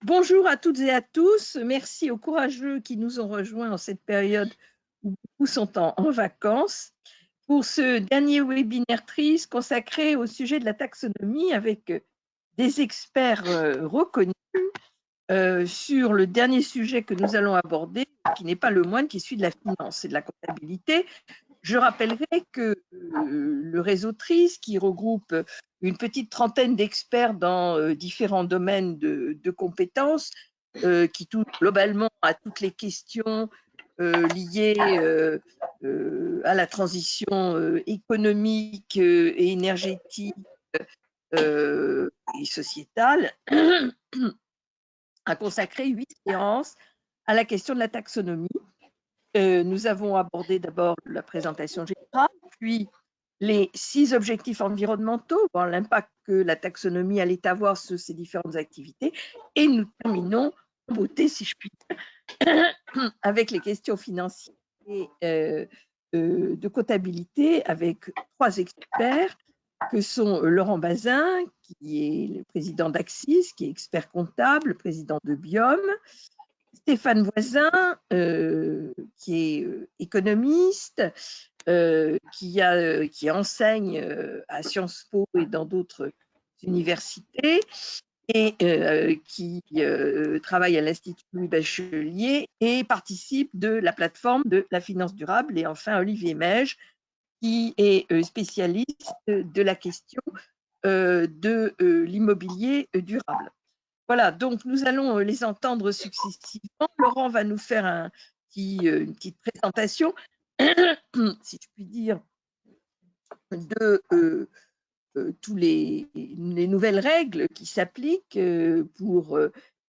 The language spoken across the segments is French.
Bonjour à toutes et à tous. Merci aux courageux qui nous ont rejoints en cette période où beaucoup sont en vacances pour ce dernier webinaire TRIS consacré au sujet de la taxonomie avec des experts reconnus sur le dernier sujet que nous allons aborder, qui n'est pas le moindre, qui est celui de la finance et de la comptabilité. Je rappellerai que le réseau TRIS, qui regroupe une petite trentaine d'experts dans différents domaines de compétences, qui touchent globalement à toutes les questions liées à la transition économique et énergétique et sociétale, a consacré 8 séances à la question de la taxonomie. Nous avons abordé d'abord la présentation générale, puis les 6 objectifs environnementaux, voir l'impact que la taxonomie allait avoir sur ces différentes activités, et nous terminons en beauté, si je puis dire, avec les questions financières et de comptabilité avec 3 experts que sont Laurent Bazin, qui est le président d'Axis, qui est expert comptable, président de Biome, Stéphane Voisin, qui est économiste, qui enseigne à Sciences Po et dans d'autres universités, et qui travaille à l'Institut Louis Bachelier et participe de la plateforme de la finance durable. Et enfin, Olivier Meige, qui est spécialiste de la question de l'immobilier durable. Voilà, donc nous allons les entendre successivement. Laurent va nous faire une petite présentation, si je puis dire, de tous les nouvelles règles qui s'appliquent pour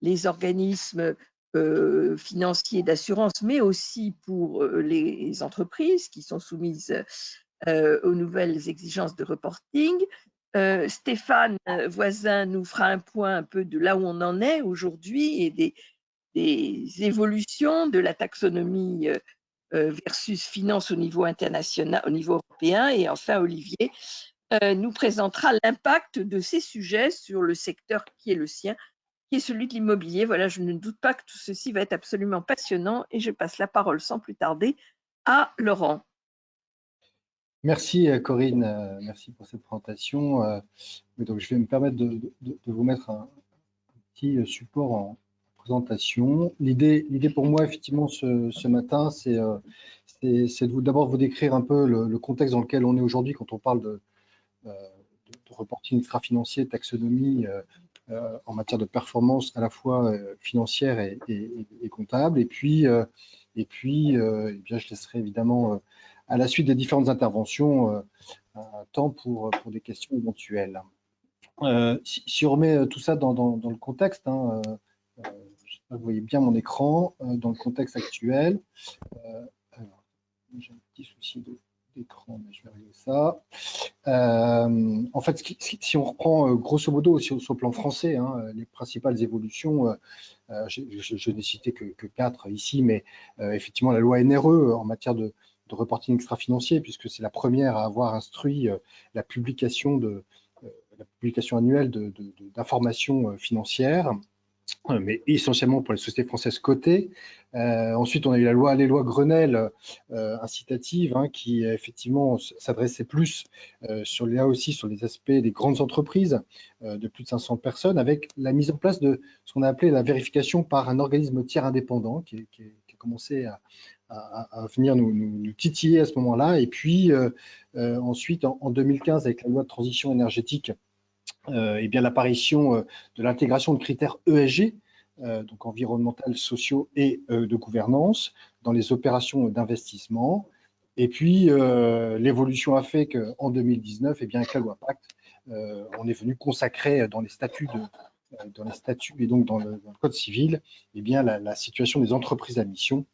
les organismes financiers d'assurance, mais aussi pour les entreprises qui sont soumises aux nouvelles exigences de reporting. Stéphane Voisin nous fera un point un peu de là où on en est aujourd'hui et des évolutions de la taxonomie versus finance au niveau international, au niveau européen. Et enfin, Olivier nous présentera l'impact de ces sujets sur le secteur qui est le sien, qui est celui de l'immobilier. Voilà, je ne doute pas que tout ceci va être absolument passionnant et je passe la parole sans plus tarder à Laurent. Merci Corinne, merci pour cette présentation. Donc, je vais me permettre de vous mettre un petit support en présentation. L'idée pour moi, effectivement, ce matin, c'est d'abord vous décrire un peu le contexte dans lequel on est aujourd'hui quand on parle de reporting extra-financier, taxonomie en matière de performance à la fois financière et comptable. Et puis, eh bien, je laisserai évidemment à la suite des différentes interventions un temps pour des questions éventuelles. Si on remet tout ça dans le contexte, hein, vous voyez bien mon écran, dans le contexte actuel. Alors, j'ai un petit souci d'écran, mais je vais régler ça. En fait, si on reprend grosso modo sur le plan français, hein, les principales évolutions, je n'ai cité que 4 ici, mais effectivement la loi NRE en matière de reporting extra-financier, puisque c'est la première à avoir instruit la publication annuelle d'informations financières, mais essentiellement pour les sociétés françaises cotées. Ensuite, on a eu les lois Grenelle incitatives, hein, qui effectivement s'adressaient plus là aussi sur les aspects des grandes entreprises de plus de 500 personnes, avec la mise en place de ce qu'on a appelé la vérification par un organisme tiers indépendant qui a commencé à venir nous titiller à ce moment-là. Et puis ensuite, en 2015, avec la loi de transition énergétique, eh bien l'apparition de l'intégration de critères ESG, donc environnemental, sociaux et de gouvernance, dans les opérations d'investissement. Et puis l'évolution a fait qu'en 2019, eh bien, avec la loi Pacte, on est venu consacrer dans les statuts et donc dans le code civil, eh bien la situation des entreprises à mission,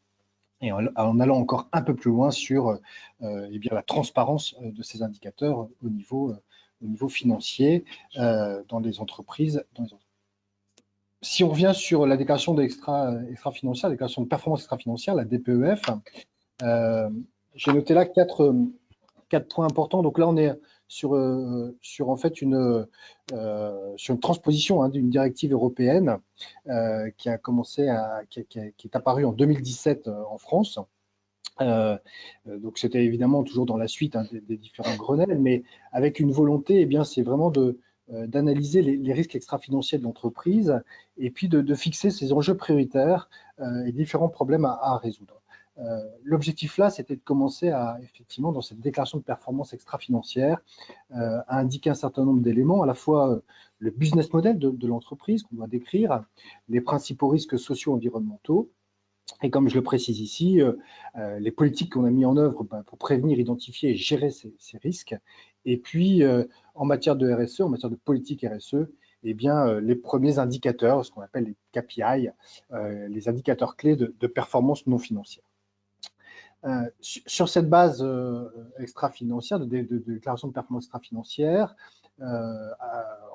et en allant encore un peu plus loin sur eh bien la transparence de ces indicateurs au niveau financier dans les entreprises. Si on revient sur la déclaration extra-financière, la déclaration de performance extra-financière, la DPEF, j'ai noté là quatre points importants. Donc là, on est en fait sur une transposition d'une directive européenne qui est apparue en 2017 en France. Donc c'était évidemment toujours dans la suite des différents Grenelles, mais avec une volonté, eh bien, c'est vraiment d'analyser les risques extra-financiers de l'entreprise et puis de fixer ses enjeux prioritaires et différents problèmes à résoudre. L'objectif là, c'était de commencer effectivement, dans cette déclaration de performance extra-financière, à indiquer un certain nombre d'éléments, à la fois le business model de l'entreprise qu'on doit décrire, les principaux risques socio-environnementaux, et comme je le précise ici, les politiques qu'on a mis en œuvre pour prévenir, identifier et gérer ces risques. Et puis, en matière de RSE, en matière de politique RSE, eh bien, les premiers indicateurs, ce qu'on appelle les KPI, les indicateurs clés de performance non financière. Sur cette base extra-financière, de déclaration de performance extra-financière,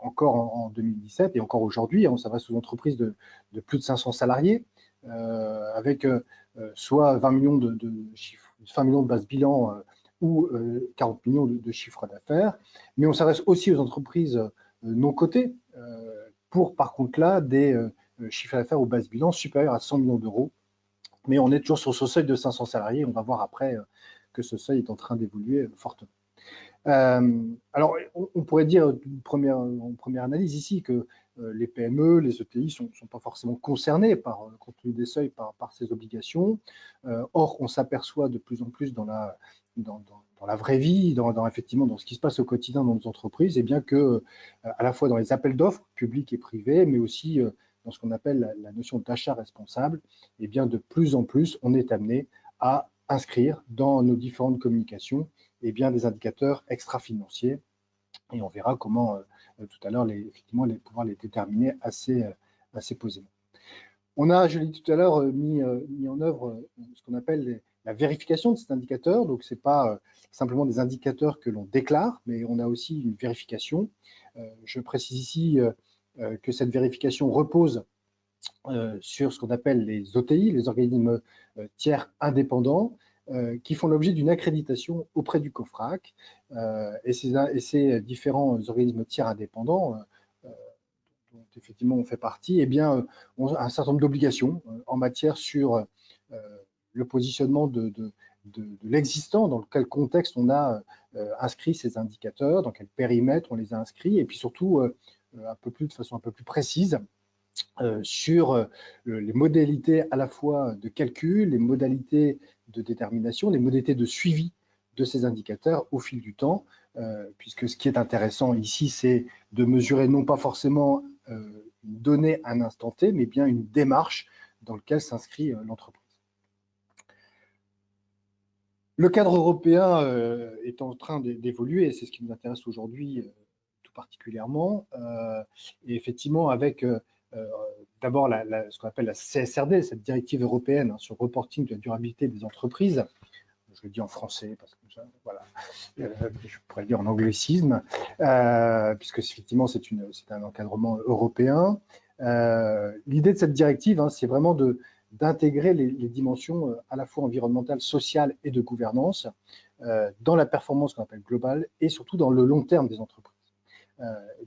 encore en 2017 et encore aujourd'hui, on s'adresse aux entreprises de plus de 500 salariés, avec soit 20 millions de base bilan ou 40 millions de chiffre d'affaires. Mais on s'adresse aussi aux entreprises non cotées pour, par contre, là, des chiffres d'affaires ou base bilan supérieurs à 100 millions d'euros. Mais on est toujours sur ce seuil de 500 salariés. On va voir après que ce seuil est en train d'évoluer fortement. Alors, on pourrait dire en première analyse ici que les PME, les ETI ne sont pas forcément concernés compte tenu des seuils par ces obligations. Or, on s'aperçoit de plus en plus dans la vraie vie, effectivement dans ce qui se passe au quotidien dans nos entreprises, et bien que à la fois dans les appels d'offres publics et privés, mais aussi dans ce qu'on appelle la notion d'achat responsable, et bien de plus en plus, on est amené à inscrire dans nos différentes communications bien, des indicateurs extra-financiers. Et on verra comment tout à l'heure, effectivement, pouvoir les déterminer assez posément. On a, je l'ai dit tout à l'heure, mis en œuvre ce qu'on appelle la vérification de ces indicateurs. Donc, ce n'est pas simplement des indicateurs que l'on déclare, mais on a aussi une vérification. Je précise ici que cette vérification repose sur ce qu'on appelle les OTI, les organismes tiers indépendants, qui font l'objet d'une accréditation auprès du COFRAC. Et ces différents organismes tiers indépendants, dont effectivement on fait partie, eh bien, ont un certain nombre d'obligations en matière sur le positionnement de l'existant, dans quel contexte on a inscrit ces indicateurs, dans quel périmètre on les a inscrits, et puis surtout, de façon un peu plus précise, sur les modalités à la fois de calcul, les modalités de détermination, les modalités de suivi de ces indicateurs au fil du temps, puisque ce qui est intéressant ici, c'est de mesurer non pas forcément une donnée à un instant T, mais bien une démarche dans laquelle s'inscrit l'entreprise. Le cadre européen est en train d'évoluer, et c'est ce qui nous intéresse aujourd'hui tout particulièrement, et effectivement avec d'abord ce qu'on appelle la CSRD, cette directive européenne sur le reporting de la durabilité des entreprises. Je le dis en français parce que voilà, je pourrais le dire en anglicisme, puisque effectivement c'est un encadrement européen. L'idée de cette directive, c'est vraiment d'intégrer les dimensions à la fois environnementales, sociales et de gouvernance dans la performance qu'on appelle globale et surtout dans le long terme des entreprises.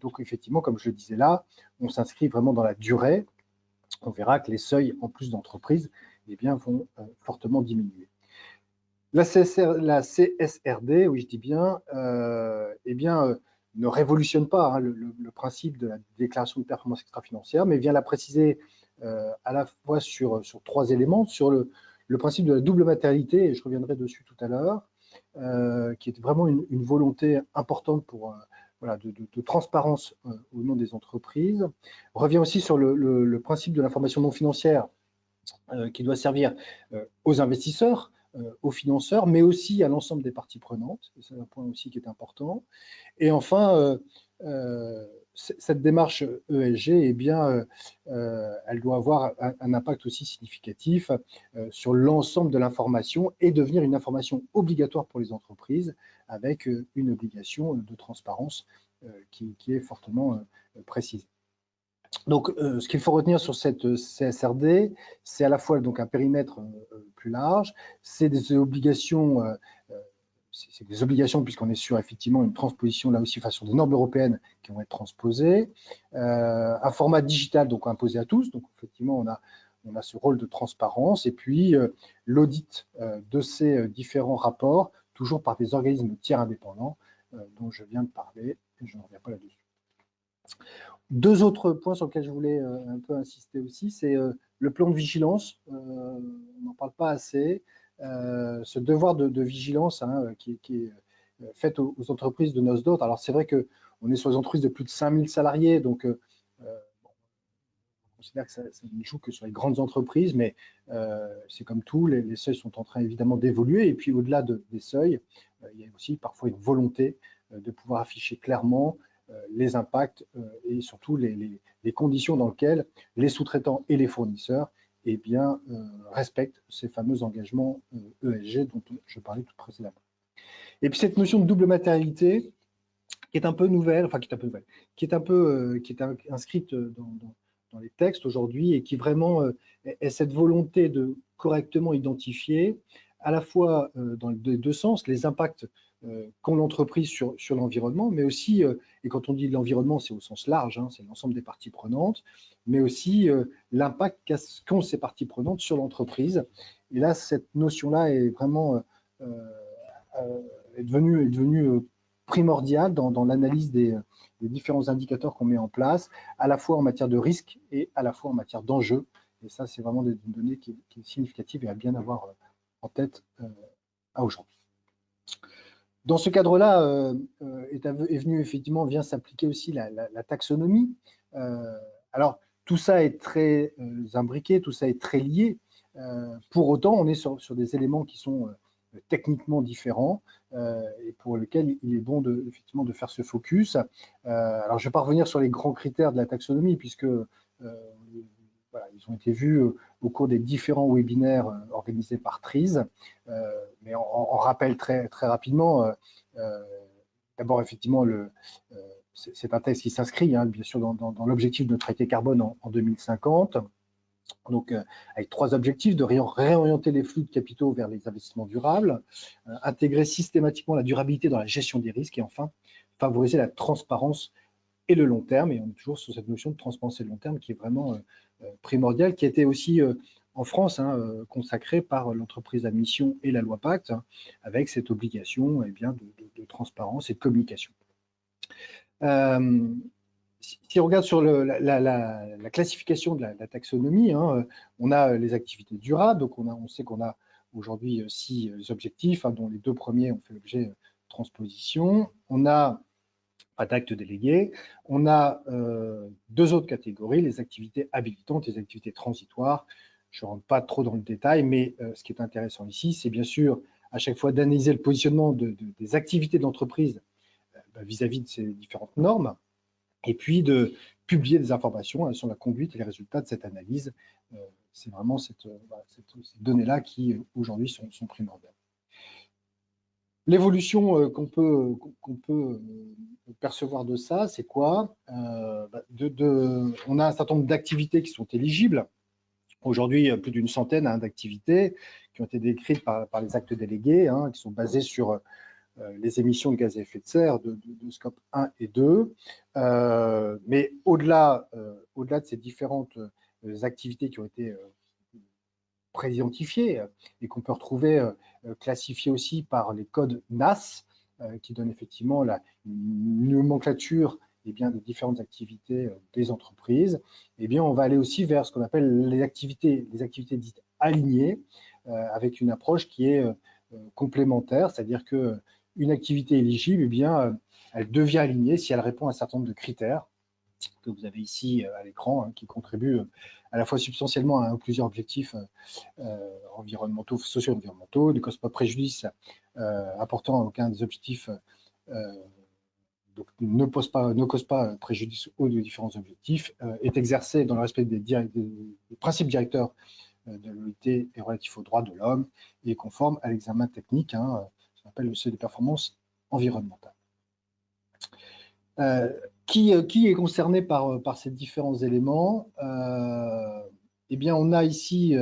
Donc effectivement, comme je le disais là, on s'inscrit vraiment dans la durée. On verra que les seuils en plus d'entreprises vont fortement diminuer. La CSRD, oui je dis bien, ne révolutionne pas le principe de la déclaration de performance extra-financière, mais vient la préciser à la fois sur 3 éléments, sur le principe de la double matérialité, et je reviendrai dessus tout à l'heure, qui est vraiment une volonté importante pour de transparence au nom des entreprises. On revient aussi sur le principe de l'information non financière qui doit servir aux investisseurs, aux financeurs, mais aussi à l'ensemble des parties prenantes. C'est un point aussi qui est important. Et enfin, cette démarche ESG, elle doit avoir un impact aussi significatif sur l'ensemble de l'information et devenir une information obligatoire pour les entreprises avec une obligation de transparence qui est fortement précisée. Donc, ce qu'il faut retenir sur cette CSRD, c'est à la fois donc un périmètre plus large, c'est des obligations c'est des obligations puisqu'on est sur effectivement une transposition là aussi, enfin sur des normes européennes qui vont être transposées. Un format digital donc imposé à tous, donc effectivement on a ce rôle de transparence et puis l'audit de ces différents rapports, toujours par des organismes tiers indépendants dont je viens de parler et je ne reviens pas là-dessus. Deux autres points sur lesquels je voulais un peu insister aussi, c'est le plan de vigilance, on n'en parle pas assez, ce devoir de vigilance hein, qui est fait aux entreprises de noces d'hôtes. Alors c'est vrai qu'on est sur des entreprises de plus de 5000 salariés, donc on considère que ça ne joue que sur les grandes entreprises, mais c'est comme tout, les seuils sont en train évidemment d'évoluer, et puis au-delà des seuils, il y a aussi parfois une volonté de pouvoir afficher clairement les impacts et surtout les conditions dans lesquelles les sous-traitants et les fournisseurs eh bien, respectent ces fameux engagements ESG dont je parlais tout précédemment. Et puis cette notion de double matérialité qui est un peu nouvelle, enfin qui est un peu nouvelle, qui est inscrite dans les textes aujourd'hui et qui vraiment est cette volonté de correctement identifier à la fois dans les deux sens les impacts qu'ont l'entreprise sur l'environnement, mais aussi, et quand on dit l'environnement, c'est au sens large, hein, c'est l'ensemble des parties prenantes, mais aussi l'impact qu'ont ces parties prenantes sur l'entreprise. Et là, cette notion-là est vraiment est devenue primordiale dans l'analyse des différents indicateurs qu'on met en place, à la fois en matière de risque et à la fois en matière d'enjeux. Et ça, c'est vraiment une donnée qui est significative et à bien avoir en tête à aujourd'hui. Dans ce cadre-là, vient s'appliquer aussi la taxonomie. Alors, tout ça est très imbriqué, tout ça est très lié. Pour autant, on est sur des éléments qui sont techniquement différents et pour lesquels il est bon effectivement de faire ce focus. Alors, je ne vais pas revenir sur les grands critères de la taxonomie puisque voilà, ils ont été vus au cours des différents webinaires organisés par TRIZ, mais on rappelle très rapidement, d'abord effectivement, c'est un texte qui s'inscrit hein, bien sûr dans l'objectif de neutralité carbone en 2050, donc avec trois objectifs: de réorienter les flux de capitaux vers les investissements durables, intégrer systématiquement la durabilité dans la gestion des risques et enfin favoriser la transparence et le long terme. Et on est toujours sur cette notion de transparence et le long terme qui est vraiment primordiale, qui a été aussi en France hein, consacrée par l'entreprise à mission et la loi Pacte, hein, avec cette obligation eh bien, de transparence et de communication. Si on regarde sur la classification de la taxonomie, hein, on a les activités durables, donc on sait qu'on a aujourd'hui 6 objectifs, hein, dont les 2 premiers ont fait l'objet de transposition. On a pas d'actes délégués. On a 2 autres catégories, les activités habilitantes et les activités transitoires. Je ne rentre pas trop dans le détail, mais ce qui est intéressant ici, c'est bien sûr à chaque fois d'analyser le positionnement des activités de l'entreprise vis-à-vis de ces différentes normes, et puis de publier des informations sur la conduite et les résultats de cette analyse. C'est vraiment ces données-là qui aujourd'hui sont primordiales. L'évolution qu'on peut percevoir de ça, c'est quoi? On a un certain nombre d'activités qui sont éligibles. Aujourd'hui, plus d'une centaine d'activités qui ont été décrites par les actes délégués, hein, qui sont basées sur les émissions de gaz à effet de serre de scope 1 et 2. Mais au-delà de ces différentes activités qui ont été préidentifiées et qu'on peut retrouver classifiées aussi par les codes NAS, qui donnent effectivement une nomenclature eh bien, des différentes activités des entreprises, eh bien, on va aller aussi vers ce qu'on appelle les activités dites alignées, avec une approche qui est complémentaire, c'est-à-dire qu'une activité éligible, eh bien, elle devient alignée si elle répond à un certain nombre de critères que vous avez ici à l'écran, hein, qui contribuent à la fois substantiellement à plusieurs objectifs environnementaux, socio-environnementaux, ne causent pas préjudice, apportant aucun des objectifs, donc ne cause pas préjudice aux différents objectifs, est exercé dans le respect des principes directeurs de l'OIT et relatifs aux droits de l'homme et conforme à l'examen technique, hein, ce qu'on appelle le seuil de performance environnementale. Qui est concerné par ces différents éléments? Eh bien, on a ici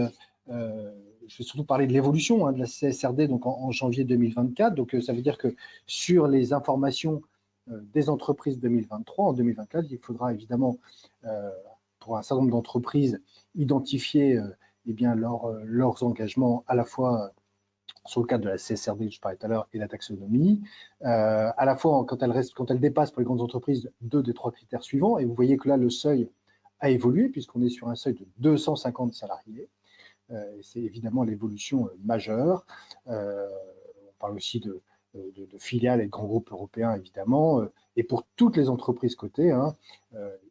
je vais surtout parler de l'évolution de la CSRD donc en janvier 2024. Donc, ça veut dire que sur les informations des entreprises 2023, en 2024, il faudra évidemment, pour un certain nombre d'entreprises, identifier eh bien, leurs engagements à la fois sur le cadre de la CSRD que je parlais tout à l'heure et la taxonomie, à la fois quand elle dépasse pour les grandes entreprises 2 des 3 critères suivants. Et vous voyez que là, le seuil a évolué puisqu'on est sur un seuil de 250 salariés. C'est évidemment l'évolution majeure. On parle aussi de filiales et de grands groupes européens, évidemment, et pour toutes les entreprises cotées,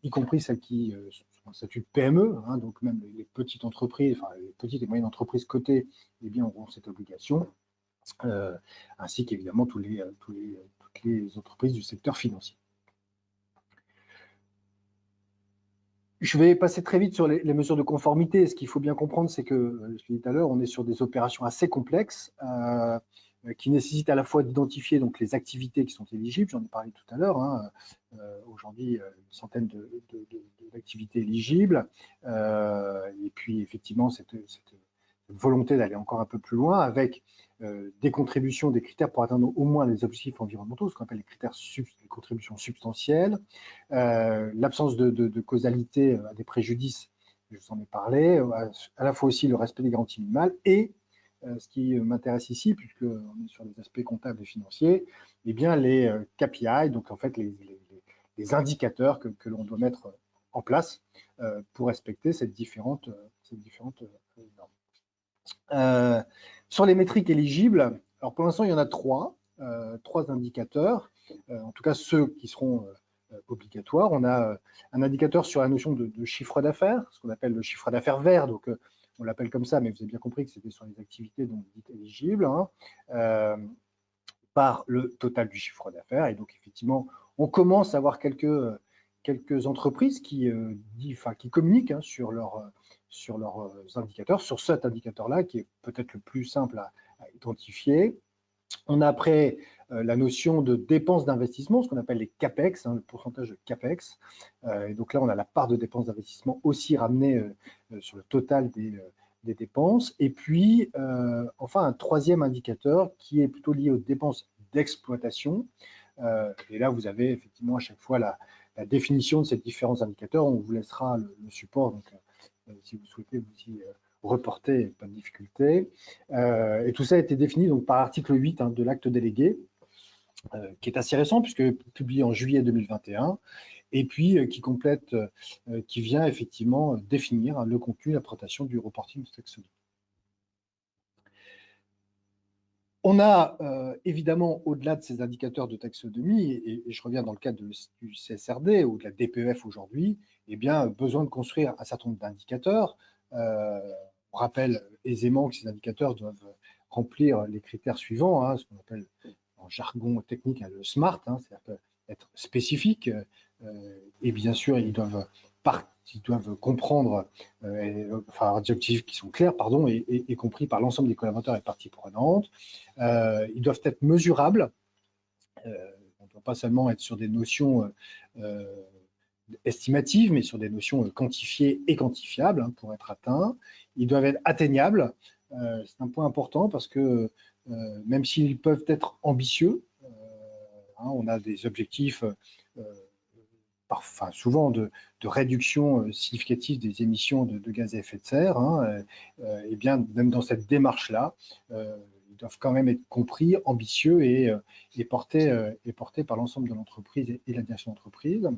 y compris celles qui sont en statut de PME, donc même les petites entreprises, enfin les petites et moyennes entreprises cotées, eh bien, auront cette obligation, ainsi qu'évidemment toutes les entreprises du secteur financier. Je vais passer très vite sur les mesures de conformité. Ce qu'il faut bien comprendre, c'est que, je l'ai dit tout à l'heure, on est sur des opérations assez complexes qui nécessitent à la fois d'identifier donc les activités qui sont éligibles, j'en ai parlé tout à l'heure, aujourd'hui une centaine d'activités éligibles, et puis effectivement cette volonté d'aller encore un peu plus loin avec des contributions, des critères pour atteindre au moins les objectifs environnementaux, ce qu'on appelle les critères les contributions substantielles, l'absence de causalité à des préjudices, je vous en ai parlé, à la fois aussi le respect des garanties minimales et ce qui m'intéresse ici, puisqu'on est sur les aspects comptables et financiers, eh bien les KPI, donc en fait les indicateurs que l'on doit mettre en place pour respecter ces différentes normes. Sur les métriques éligibles, alors pour l'instant il y en a 3 indicateurs, en tout cas ceux qui seront obligatoires. On a un indicateur sur la notion de chiffre d'affaires, ce qu'on appelle le chiffre d'affaires vert, donc on l'appelle comme ça, mais vous avez bien compris que c'était sur les activités donc dites éligibles, par le total du chiffre d'affaires. Et donc effectivement, on commence à avoir quelques entreprises qui communiquent sur leurs indicateurs, sur cet indicateur-là, qui est peut-être le plus simple à identifier. On a après la notion de dépenses d'investissement, ce qu'on appelle les CAPEX, le pourcentage de CAPEX. Et donc là, on a la part de dépenses d'investissement aussi ramenée sur le total des dépenses. Et puis, enfin, un troisième indicateur qui est plutôt lié aux dépenses d'exploitation. Et là, vous avez effectivement à chaque fois la définition de ces différents indicateurs. On vous laissera le support, donc si vous souhaitez vous y reporter, pas de difficulté. Et tout ça a été défini donc, par l'article 8 de l'acte délégué, qui est assez récent, puisque publié en juillet 2021, et puis qui complète, qui vient effectivement définir le contenu, la présentation du reporting de taxonomie. On a évidemment, au-delà de ces indicateurs de taxonomie, et je reviens dans le cadre du CSRD ou de la DPEF aujourd'hui, eh bien, besoin de construire un certain nombre d'indicateurs. On rappelle aisément que ces indicateurs doivent remplir les critères suivants, ce qu'on appelle en jargon technique le SMART, c'est-à-dire être spécifiques, et bien sûr, ils doivent comprendre, enfin, des objectifs qui sont clairs, pardon, et compris par l'ensemble des collaborateurs et parties prenantes. Ils doivent être mesurables. On ne doit pas seulement être sur des notions estimatives, mais sur des notions quantifiées et quantifiables pour être atteints. Ils doivent être atteignables. C'est un point important parce que même s'ils peuvent être ambitieux, on a des objectifs souvent de réduction significative des émissions de gaz à effet de serre, et bien même dans cette démarche-là, ils doivent quand même être compris, ambitieux et portés par l'ensemble de l'entreprise et la direction d'entreprise,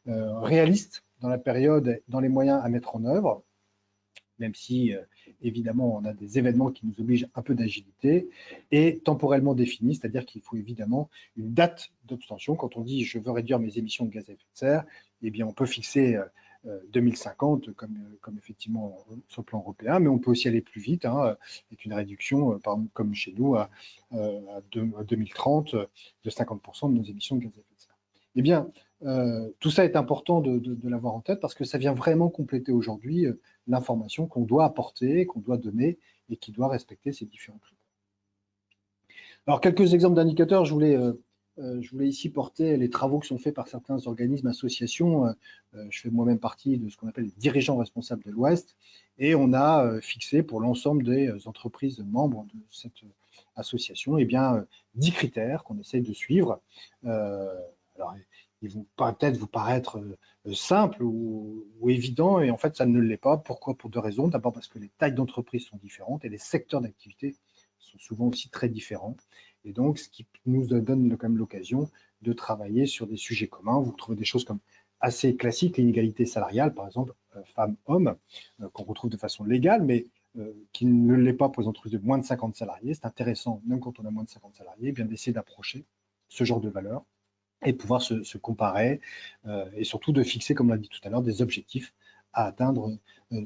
réalistes dans la période, dans les moyens à mettre en œuvre, même si évidemment on a des événements qui nous obligent un peu d'agilité, et temporellement définis, c'est-à-dire qu'il faut évidemment une date d'obtention. Quand on dit je veux réduire mes émissions de gaz à effet de serre, eh bien on peut fixer 2050 comme effectivement sur le plan européen, mais on peut aussi aller plus vite avec une réduction, par exemple comme chez nous à 2030 de 50% de nos émissions de gaz à effet de serre. Eh bien, tout ça est important de l'avoir en tête parce que ça vient vraiment compléter aujourd'hui l'information qu'on doit apporter, qu'on doit donner et qui doit respecter ces différents critères. Alors, quelques exemples d'indicateurs, je voulais je voulais ici porter les travaux qui sont faits par certains organismes, associations. Je fais moi-même partie de ce qu'on appelle les dirigeants responsables de l'Ouest. Et on a fixé pour l'ensemble des entreprises membres de cette association, eh bien, 10 critères qu'on essaye de suivre. Alors, ils vont peut-être vous paraître simples ou évidents, et en fait, ça ne l'est pas. Pourquoi? Pour deux raisons. D'abord, parce que les tailles d'entreprise sont différentes et les secteurs d'activité sont souvent aussi très différents. Et donc, ce qui nous donne quand même l'occasion de travailler sur des sujets communs. Vous trouvez des choses comme assez classiques, l'inégalité salariale, par exemple, femmes-hommes, qu'on retrouve de façon légale, mais qui ne l'est pas pour les entreprises de moins de 50 salariés. C'est intéressant, même quand on a moins de 50 salariés, bien d'essayer d'approcher ce genre de valeurs et pouvoir se comparer et surtout de fixer, comme on l'a dit tout à l'heure, des objectifs à atteindre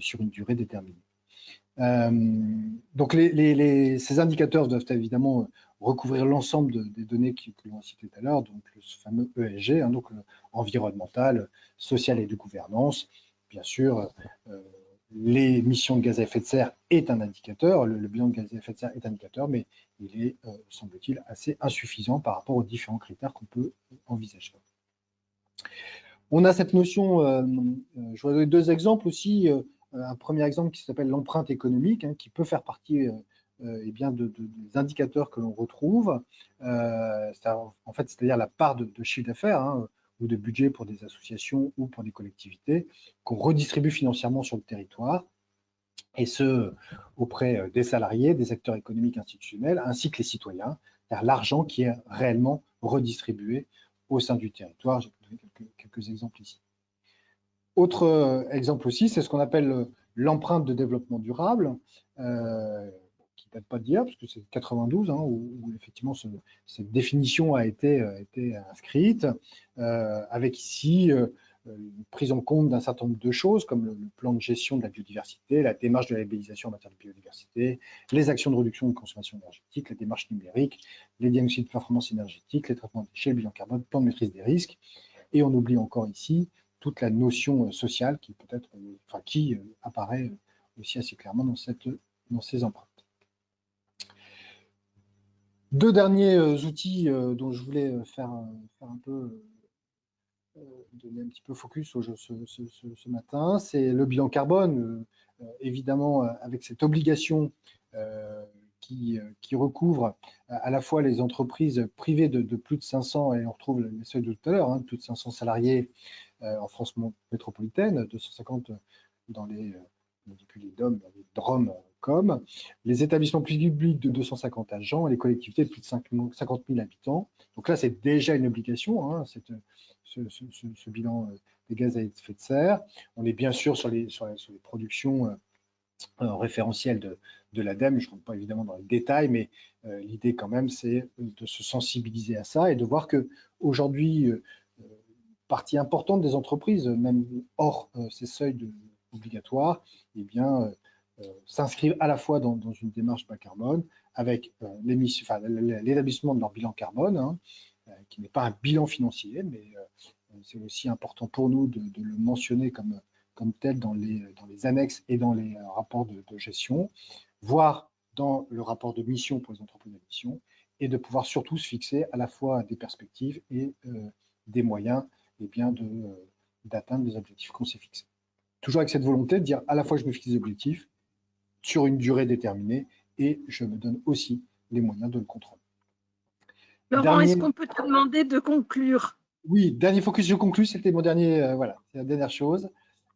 sur une durée déterminée. Donc ces indicateurs doivent évidemment recouvrir l'ensemble des données que l'on a citées tout à l'heure, donc ce fameux ESG, hein, donc environnemental, social et de gouvernance. Bien sûr, l'émission de gaz à effet de serre est un indicateur, le bilan de gaz à effet de serre est un indicateur, mais il est, semble-t-il, assez insuffisant par rapport aux différents critères qu'on peut envisager. On a cette notion, je vais donner deux exemples aussi. Un premier exemple qui s'appelle l'empreinte économique, hein, qui peut faire partie eh bien des indicateurs que l'on retrouve. En fait, c'est-à-dire la part de chiffre d'affaires hein, ou de budget pour des associations ou pour des collectivités qu'on redistribue financièrement sur le territoire, et ce auprès des salariés, des acteurs économiques institutionnels, ainsi que les citoyens, c'est-à-dire l'argent qui est réellement redistribué au sein du territoire. J'ai donné quelques exemples ici. Autre exemple aussi, c'est ce qu'on appelle l'empreinte de développement durable, qui ne date pas d'hier, parce que c'est 92, hein, où effectivement cette définition a été inscrite, avec ici une prise en compte d'un certain nombre de choses, comme le plan de gestion de la biodiversité, la démarche de labellisation en matière de biodiversité, les actions de réduction de consommation énergétique, la démarche numérique, les diagnostics de performance énergétique, les traitements de déchets, le bilan carbone, le plan de maîtrise des risques. Et on oublie encore ici toute la notion sociale qui peut-être, qui apparaît aussi assez clairement dans ces empreintes. Deux derniers outils dont je voulais faire un peu donner un petit peu focus ce matin, c'est le bilan carbone, évidemment avec cette obligation qui recouvre à la fois les entreprises privées de plus de 500, et on retrouve les seuils de tout à l'heure, hein, plus de 500 salariés en France métropolitaine, 250 dans les DOM, dans les DROM comme les établissements publics de 250 agents et les collectivités de plus de 50 000 habitants. Donc là, c'est déjà une obligation, hein, ce bilan des gaz à effet de serre. On est bien sûr sur les productions référentielles de l'ADEME. Je ne rentre pas évidemment dans les détails, mais l'idée quand même, c'est de se sensibiliser à ça et de voir qu'aujourd'hui, partie importante des entreprises, même hors ces seuils obligatoires, eh bien, s'inscrivent à la fois dans une démarche bas carbone avec l'établissement de leur bilan carbone, hein, qui n'est pas un bilan financier, mais c'est aussi important pour nous de le mentionner comme tel dans les annexes et dans les rapports de gestion, voire dans le rapport de mission pour les entreprises de mission, et de pouvoir surtout se fixer à la fois des perspectives et des moyens bien d'atteindre les objectifs qu'on s'est fixés. Toujours avec cette volonté de dire à la fois je me fixe des objectifs sur une durée déterminée et je me donne aussi les moyens de le contrôler. Laurent, est-ce qu'on peut te demander de conclure? Oui, dernier focus, je conclus, c'était mon dernier, voilà, c'est la dernière chose.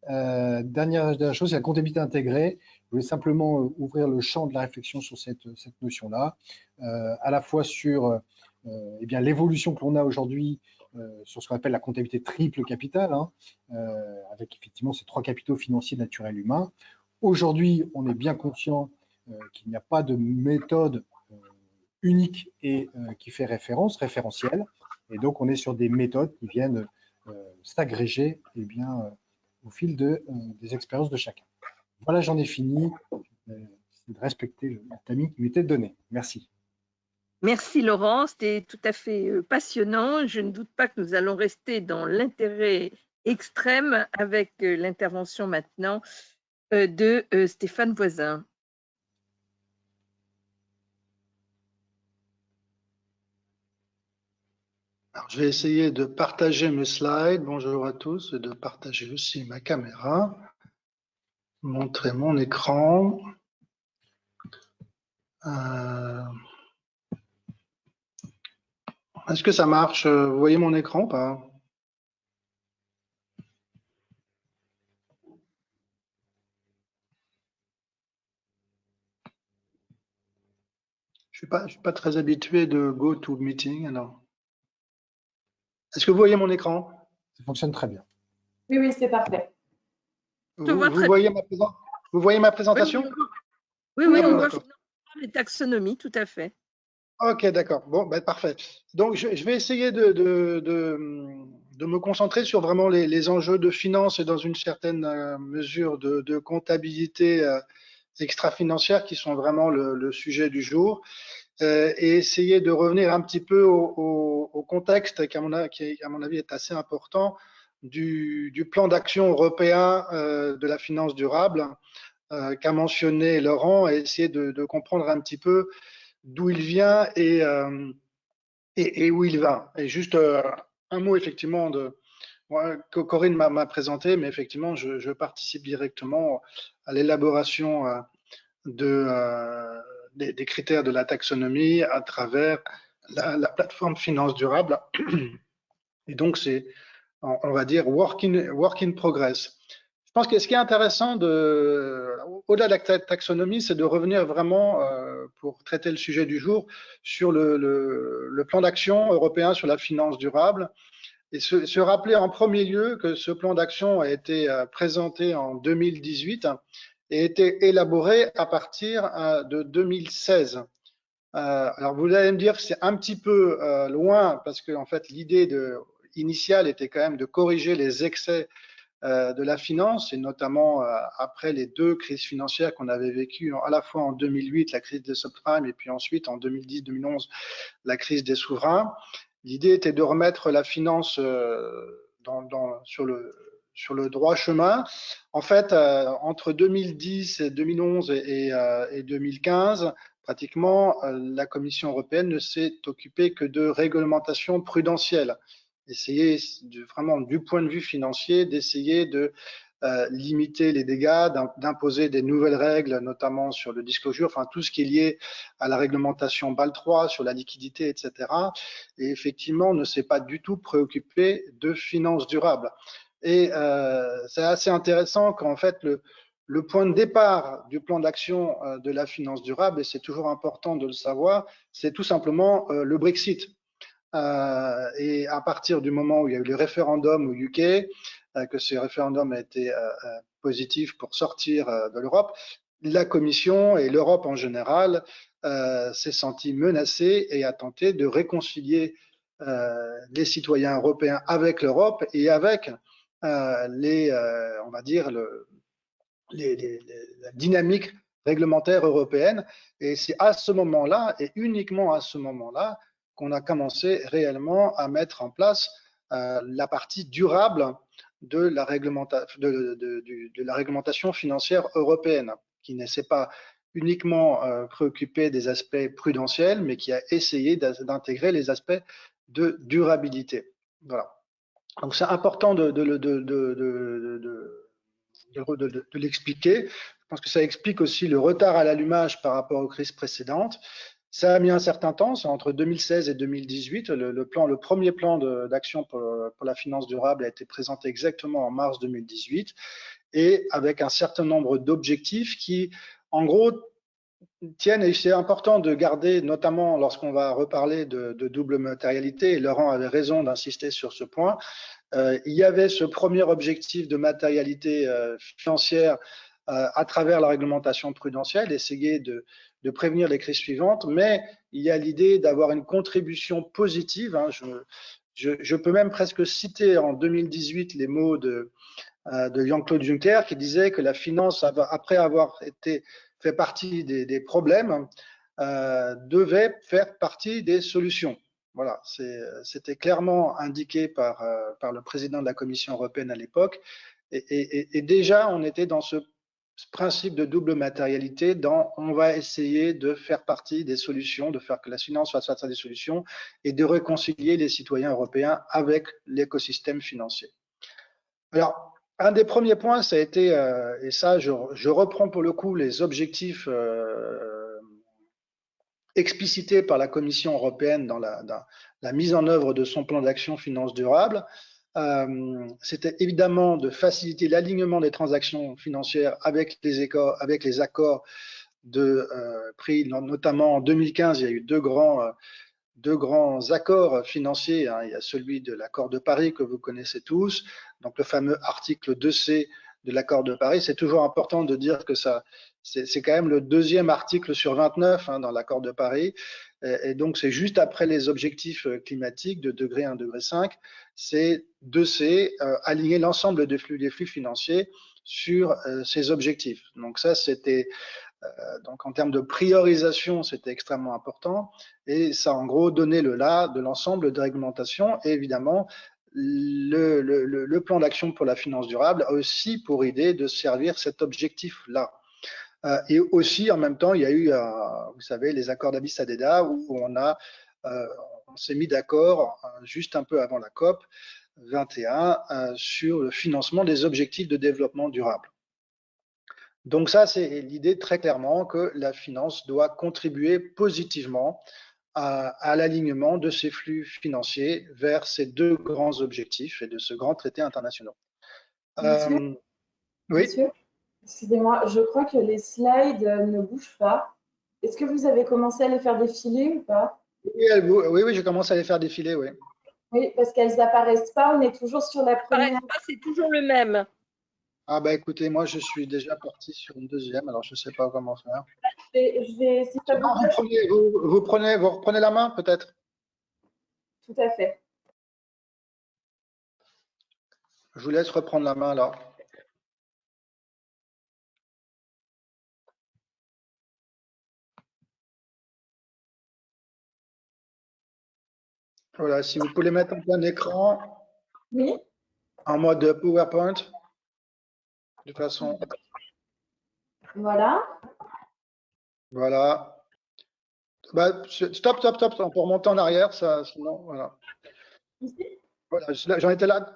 Dernière chose, c'est la comptabilité intégrée. Je voulais simplement ouvrir le champ de la réflexion sur cette notion-là, à la fois sur eh bien l'évolution que l'on a aujourd'hui sur ce qu'on appelle la comptabilité triple capital, hein, avec effectivement ces trois capitaux financiers, naturels, humains. Aujourd'hui, on est bien conscient qu'il n'y a pas de méthode unique et qui fait référentielle, et donc on est sur des méthodes qui viennent s'agréger eh bien, au fil des expériences de chacun. Voilà, j'en ai fini. C'est de respecter le timing qui m'était donné. Merci. Merci Laurent, c'était tout à fait passionnant. Je ne doute pas que nous allons rester dans l'intérêt extrême avec l'intervention maintenant de Stéphane Voisin. Alors, je vais essayer de partager mes slides. Bonjour à tous, et de partager aussi ma caméra. Montrer mon écran. Est-ce que ça marche? Vous voyez mon écran ou pas? Je suis pas très habitué de go to meeting. Alors, est-ce que vous voyez mon écran? Ça fonctionne très bien. Oui, oui, c'est parfait. Je vois Vous très voyez vous voyez ma Oui, présentation? oui, Oui, on bon, voit d'accord. finalement les taxonomies, tout à fait. Ok, d'accord. Bon, ben, parfait. Donc, je vais essayer de me concentrer sur vraiment les enjeux de finance et dans une certaine mesure de comptabilité extra-financière qui sont vraiment le sujet du jour, et essayer de revenir un petit peu au contexte qui, à mon avis, est assez important du plan d'action européen de la finance durable qu'a mentionné Laurent, et essayer de comprendre un petit peu d'où il vient et où il va. Et juste un mot, effectivement, que Corinne m'a présenté, mais effectivement, je participe directement à l'élaboration des critères de la taxonomie à travers la plateforme Finance Durable. Et donc, c'est, on va dire, work in progress. Je pense que ce qui est intéressant, au-delà de la taxonomie, c'est de revenir vraiment, pour traiter le sujet du jour, sur le plan d'action européen sur la finance durable, et se rappeler en premier lieu que ce plan d'action a été présenté en 2018 et a été élaboré à partir de 2016. Alors vous allez me dire que c'est un petit peu loin, parce que en fait l'idée initiale était quand même de corriger les excès de la finance, et notamment après les deux crises financières qu'on avait vécues, à la fois en 2008, la crise des subprimes, et puis ensuite en 2010-2011, la crise des souverains. L'idée était de remettre la finance sur le droit chemin. En fait, entre 2010 et 2011 et 2015, pratiquement, la Commission européenne ne s'est occupée que de réglementation prudentielle. Essayer vraiment, du point de vue financier, d'essayer de limiter les dégâts, d'imposer des nouvelles règles, notamment sur le disclosure, enfin tout ce qui est lié à la réglementation BAL 3, sur la liquidité, etc. Et effectivement, on ne s'est pas du tout préoccupé de finances durables. Et c'est assez intéressant qu'en fait, le point de départ du plan d'action de la finance durable, et c'est toujours important de le savoir, c'est tout simplement le Brexit. Et à partir du moment où il y a eu le référendum au UK, que ce référendum a été positif pour sortir de l'Europe, la Commission et l'Europe en général s'est sentie menacée et a tenté de réconcilier les citoyens européens avec l'Europe et avec on va dire, la dynamique réglementaire européenne. Et c'est à ce moment-là, et uniquement à ce moment-là, qu'on a commencé réellement à mettre en place la partie durable de la réglementation financière européenne, qui ne s'est pas uniquement préoccupée des aspects prudentiels, mais qui a essayé d'intégrer les aspects de durabilité. Voilà. Donc c'est important de l'expliquer. Je pense que ça explique aussi le retard à l'allumage par rapport aux crises précédentes. Ça a mis un certain temps, c'est entre 2016 et 2018. Le premier plan d'action pour la finance durable a été présenté exactement en mars 2018, et avec un certain nombre d'objectifs qui, en gros, tiennent, et c'est important de garder, notamment lorsqu'on va reparler de double matérialité, et Laurent avait raison d'insister sur ce point. Il y avait ce premier objectif de matérialité financière à travers la réglementation prudentielle, essayer de prévenir les crises suivantes, mais il y a l'idée d'avoir une contribution positive. Hein. Je peux même presque citer en 2018 les mots de Jean-Claude Juncker, qui disait que la finance, après avoir fait partie des problèmes, devait faire partie des solutions. Voilà, c'était clairement indiqué par le président de la Commission européenne à l'époque. Et déjà, on était dans ce principe de double matérialité on va essayer de faire partie des solutions, de faire que la finance fasse partie des solutions et de réconcilier les citoyens européens avec l'écosystème financier. Alors, un des premiers points, ça a été, et ça je reprends pour le coup les objectifs explicités par la Commission européenne dans la mise en œuvre de son plan d'action finance durable, c'était évidemment de faciliter l'alignement des transactions financières avec les accords de pris, notamment en 2015, il y a eu deux grands accords financiers. Il y a celui de l'accord de Paris que vous connaissez tous, donc le fameux article 2C de l'accord de Paris. C'est toujours important de dire que c'est quand même le deuxième article sur 29 dans l'accord de Paris. Et donc, c'est juste après les objectifs climatiques de degré 1, degré 5. C'est 2C, aligner l'ensemble des flux financiers sur ces objectifs. Donc ça, c'était donc en termes de priorisation, c'était extrêmement important. Et ça, en gros, donnait le là de l'ensemble de réglementation. Et évidemment, le plan d'action pour la finance durable a aussi pour idée de servir cet objectif-là. Et aussi, en même temps, il y a eu, vous savez, les accords d'Addis Abeba où on s'est mis d'accord juste un peu avant la COP 21 sur le financement des objectifs de développement durable. Donc ça, c'est l'idée très clairement que la finance doit contribuer positivement à l'alignement de ces flux financiers vers ces deux grands objectifs et de ce grand traité international. Monsieur, oui. Monsieur, excusez-moi, je crois que les slides ne bougent pas. Est-ce que vous avez commencé à les faire défiler ou pas? Oui, j'ai commencé à les faire défiler, oui. Oui, parce qu'elles n'apparaissent pas, on est toujours sur la première. C'est toujours le même. Ah bah écoutez, moi je suis déjà parti sur une deuxième, alors je ne sais pas comment faire. Je vais si ça vous reprenez la main peut-être? Tout à fait. Je vous laisse reprendre la main là. Voilà, si vous pouvez mettre en plein écran. Oui. En mode PowerPoint. De façon. Voilà. Voilà. Bah, stop, on peut remonter en arrière, ça, sinon, voilà. Ici. Voilà, j'en étais là.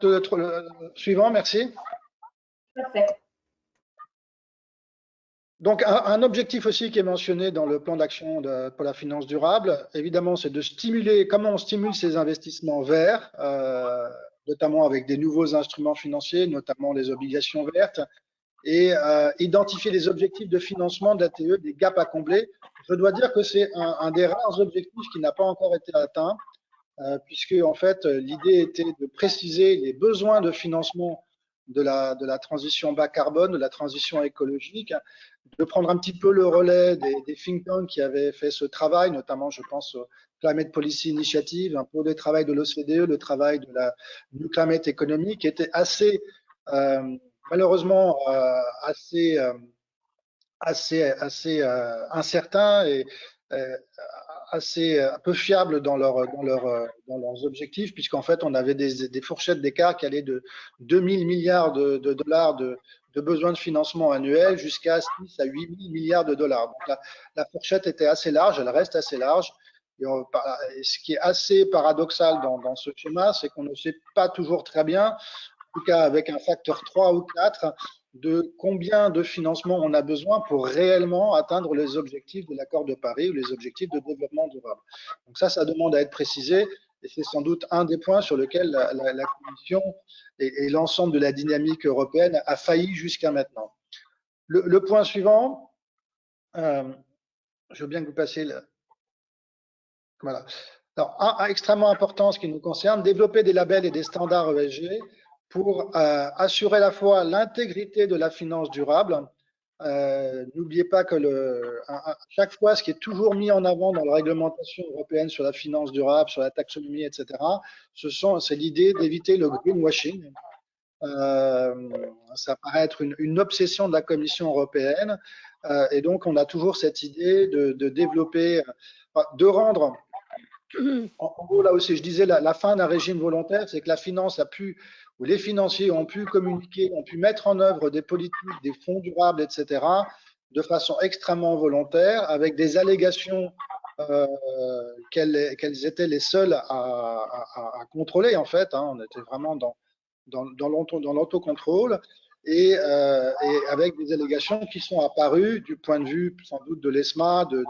Suivant, merci. Parfait. Donc, un objectif aussi qui est mentionné dans le plan d'action pour la finance durable, évidemment, c'est de stimuler, comment on stimule ces investissements verts, notamment avec des nouveaux instruments financiers, notamment les obligations vertes, et identifier les objectifs de financement d'ATE, des gaps à combler. Je dois dire que c'est un des rares objectifs qui n'a pas encore été atteint, puisque en fait, l'idée était de préciser les besoins de financement de la transition bas carbone, de la transition écologique, de prendre un petit peu le relais des think tanks qui avaient fait ce travail, notamment, je pense, au Climate Policy Initiative, un peu le travail de l'OCDE, le travail de la New Climate Economy, qui était assez, malheureusement, assez incertain et assez peu fiable dans leurs objectifs, puisqu'en fait, on avait des fourchettes d'écart qui allaient de 2000 milliards de dollars de besoins de financement annuel jusqu'à 6 à 8 000 milliards de dollars. Donc la fourchette était assez large, elle reste assez large. Et ce qui est assez paradoxal dans ce schéma, c'est qu'on ne sait pas toujours très bien, en tout cas avec un facteur 3 ou 4, de combien de financement on a besoin pour réellement atteindre les objectifs de l'accord de Paris ou les objectifs de développement durable. Donc ça demande à être précisé et c'est sans doute un des points sur lesquels la Commission et l'ensemble de la dynamique européenne a failli jusqu'à maintenant. Le point suivant, je veux bien que vous passiez là. Voilà. Alors, extrêmement important, ce qui nous concerne, développer des labels et des standards ESG pour assurer à la fois l'intégrité de la finance durable. N'oubliez pas que chaque fois, ce qui est toujours mis en avant dans la réglementation européenne sur la finance durable, sur la taxonomie, etc., c'est l'idée d'éviter le greenwashing. Ça paraît être une obsession de la Commission européenne. Et donc, on a toujours cette idée de développer, de rendre. En gros, là aussi, je disais, la fin d'un régime volontaire, c'est que la finance a pu où les financiers ont pu communiquer, ont pu mettre en œuvre des politiques, des fonds durables, etc., de façon extrêmement volontaire, avec des allégations qu'elles étaient les seules à contrôler, en fait. Hein. On était vraiment dans l'autocontrôle. Et avec des allégations qui sont apparues du point de vue sans doute de l'ESMA, de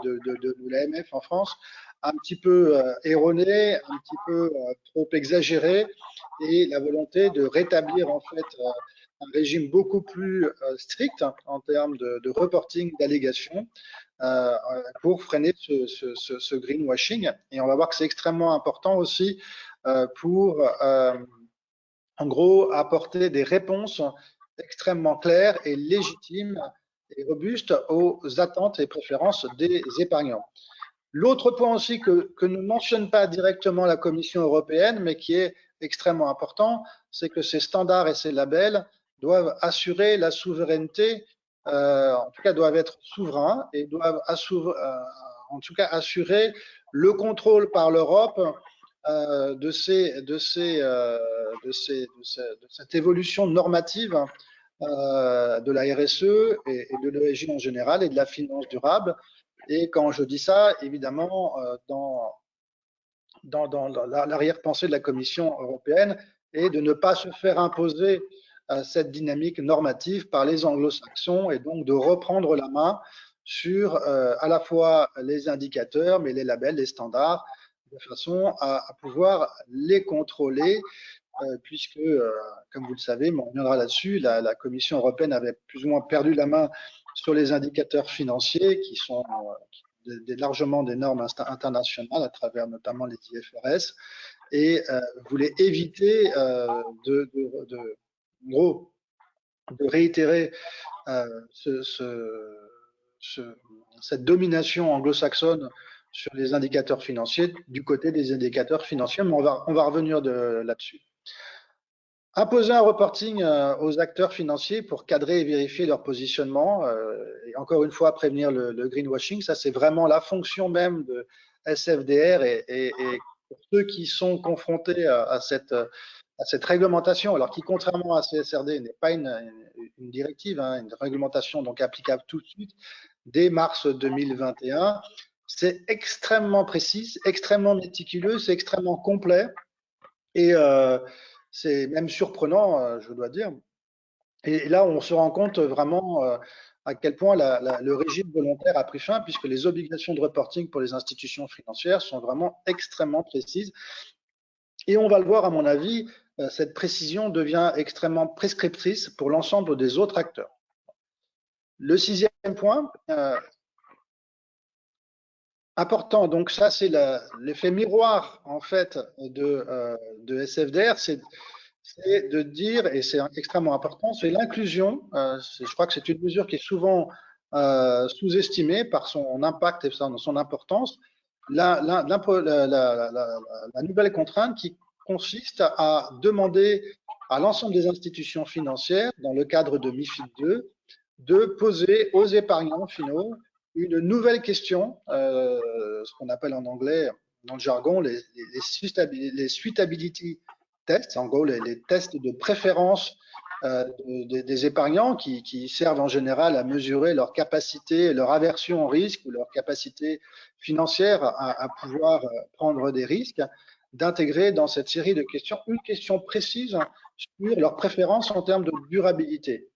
l'AMF en France, un petit peu erronées, un petit peu trop exagérées, et la volonté de rétablir en fait un régime beaucoup plus strict en termes de reporting d'allégations pour freiner ce greenwashing. Et on va voir que c'est extrêmement important aussi pour en gros apporter des réponses extrêmement claires et légitimes et robustes aux attentes et préférences des épargnants. L'autre point aussi que ne mentionne pas directement la Commission européenne, mais qui est extrêmement important, c'est que ces standards et ces labels doivent assurer la souveraineté, en tout cas doivent être souverains et doivent en tout cas assurer le contrôle par l'Europe de cette évolution normative de la RSE et de l'ESG en général et de la finance durable. Et quand je dis ça, évidemment, dans l'arrière-pensée de la Commission européenne, est de ne pas se faire imposer cette dynamique normative par les anglo-saxons et donc de reprendre la main sur à la fois les indicateurs, mais les labels, les standards, de façon à pouvoir les contrôler, puisque, comme vous le savez, mais on reviendra là-dessus, la Commission européenne avait plus ou moins perdu la main sur les indicateurs financiers qui sont largement des normes internationales à travers notamment les IFRS et voulait éviter de réitérer cette domination anglo-saxonne sur les indicateurs financiers du côté des indicateurs financiers, mais on va revenir là-dessus. Imposer un reporting aux acteurs financiers pour cadrer et vérifier leur positionnement, et encore une fois prévenir le greenwashing, ça c'est vraiment la fonction même de SFDR et pour ceux qui sont confrontés à cette réglementation, alors qui contrairement à CSRD n'est pas une directive, hein, une réglementation donc applicable tout de suite dès mars 2021, c'est extrêmement précis, extrêmement méticuleux, c'est extrêmement complet et c'est même surprenant, je dois dire. Et là, on se rend compte vraiment à quel point le régime volontaire a pris fin, puisque les obligations de reporting pour les institutions financières sont vraiment extrêmement précises. Et on va le voir, à mon avis, cette précision devient extrêmement prescriptrice pour l'ensemble des autres acteurs. Le sixième point, important, donc ça c'est l'effet miroir en fait de SFDR, c'est de dire, et c'est extrêmement important, c'est l'inclusion. Je crois que c'est une mesure qui est souvent sous-estimée par son impact et son importance. La nouvelle contrainte qui consiste à demander à l'ensemble des institutions financières, dans le cadre de MiFID II, de poser aux épargnants finaux une nouvelle question, ce qu'on appelle en anglais, dans le jargon, les suitability tests, en gros les tests de préférence des épargnants qui servent en général à mesurer leur capacité, leur aversion au risque ou leur capacité financière à pouvoir prendre des risques, d'intégrer dans cette série de questions une question précise sur leur préférence en termes de durabilité.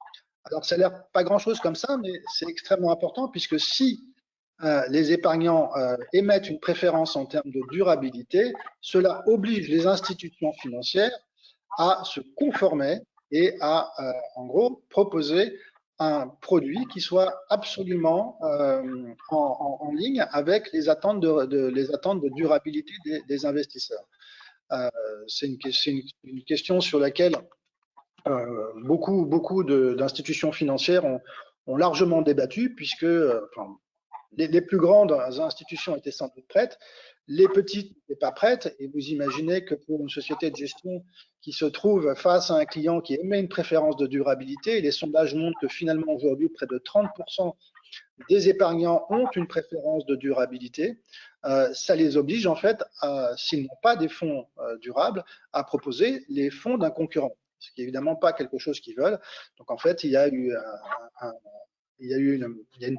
Alors, ça n'a l'air pas grand-chose comme ça, mais c'est extrêmement important puisque si les épargnants émettent une préférence en termes de durabilité, cela oblige les institutions financières à se conformer et à, en gros, proposer un produit qui soit absolument en ligne avec les attentes de durabilité des investisseurs. C'est une question sur laquelle beaucoup d'institutions financières ont largement débattu puisque les plus grandes institutions étaient sans doute prêtes, les petites n'étaient pas prêtes et vous imaginez que pour une société de gestion qui se trouve face à un client qui émet une préférence de durabilité, les sondages montrent que finalement aujourd'hui près de 30% des épargnants ont une préférence de durabilité, ça les oblige en fait, s'ils n'ont pas des fonds durables, à proposer les fonds d'un concurrent. ce qui est évidemment pas quelque chose qu'ils veulent. Donc en fait, il y a une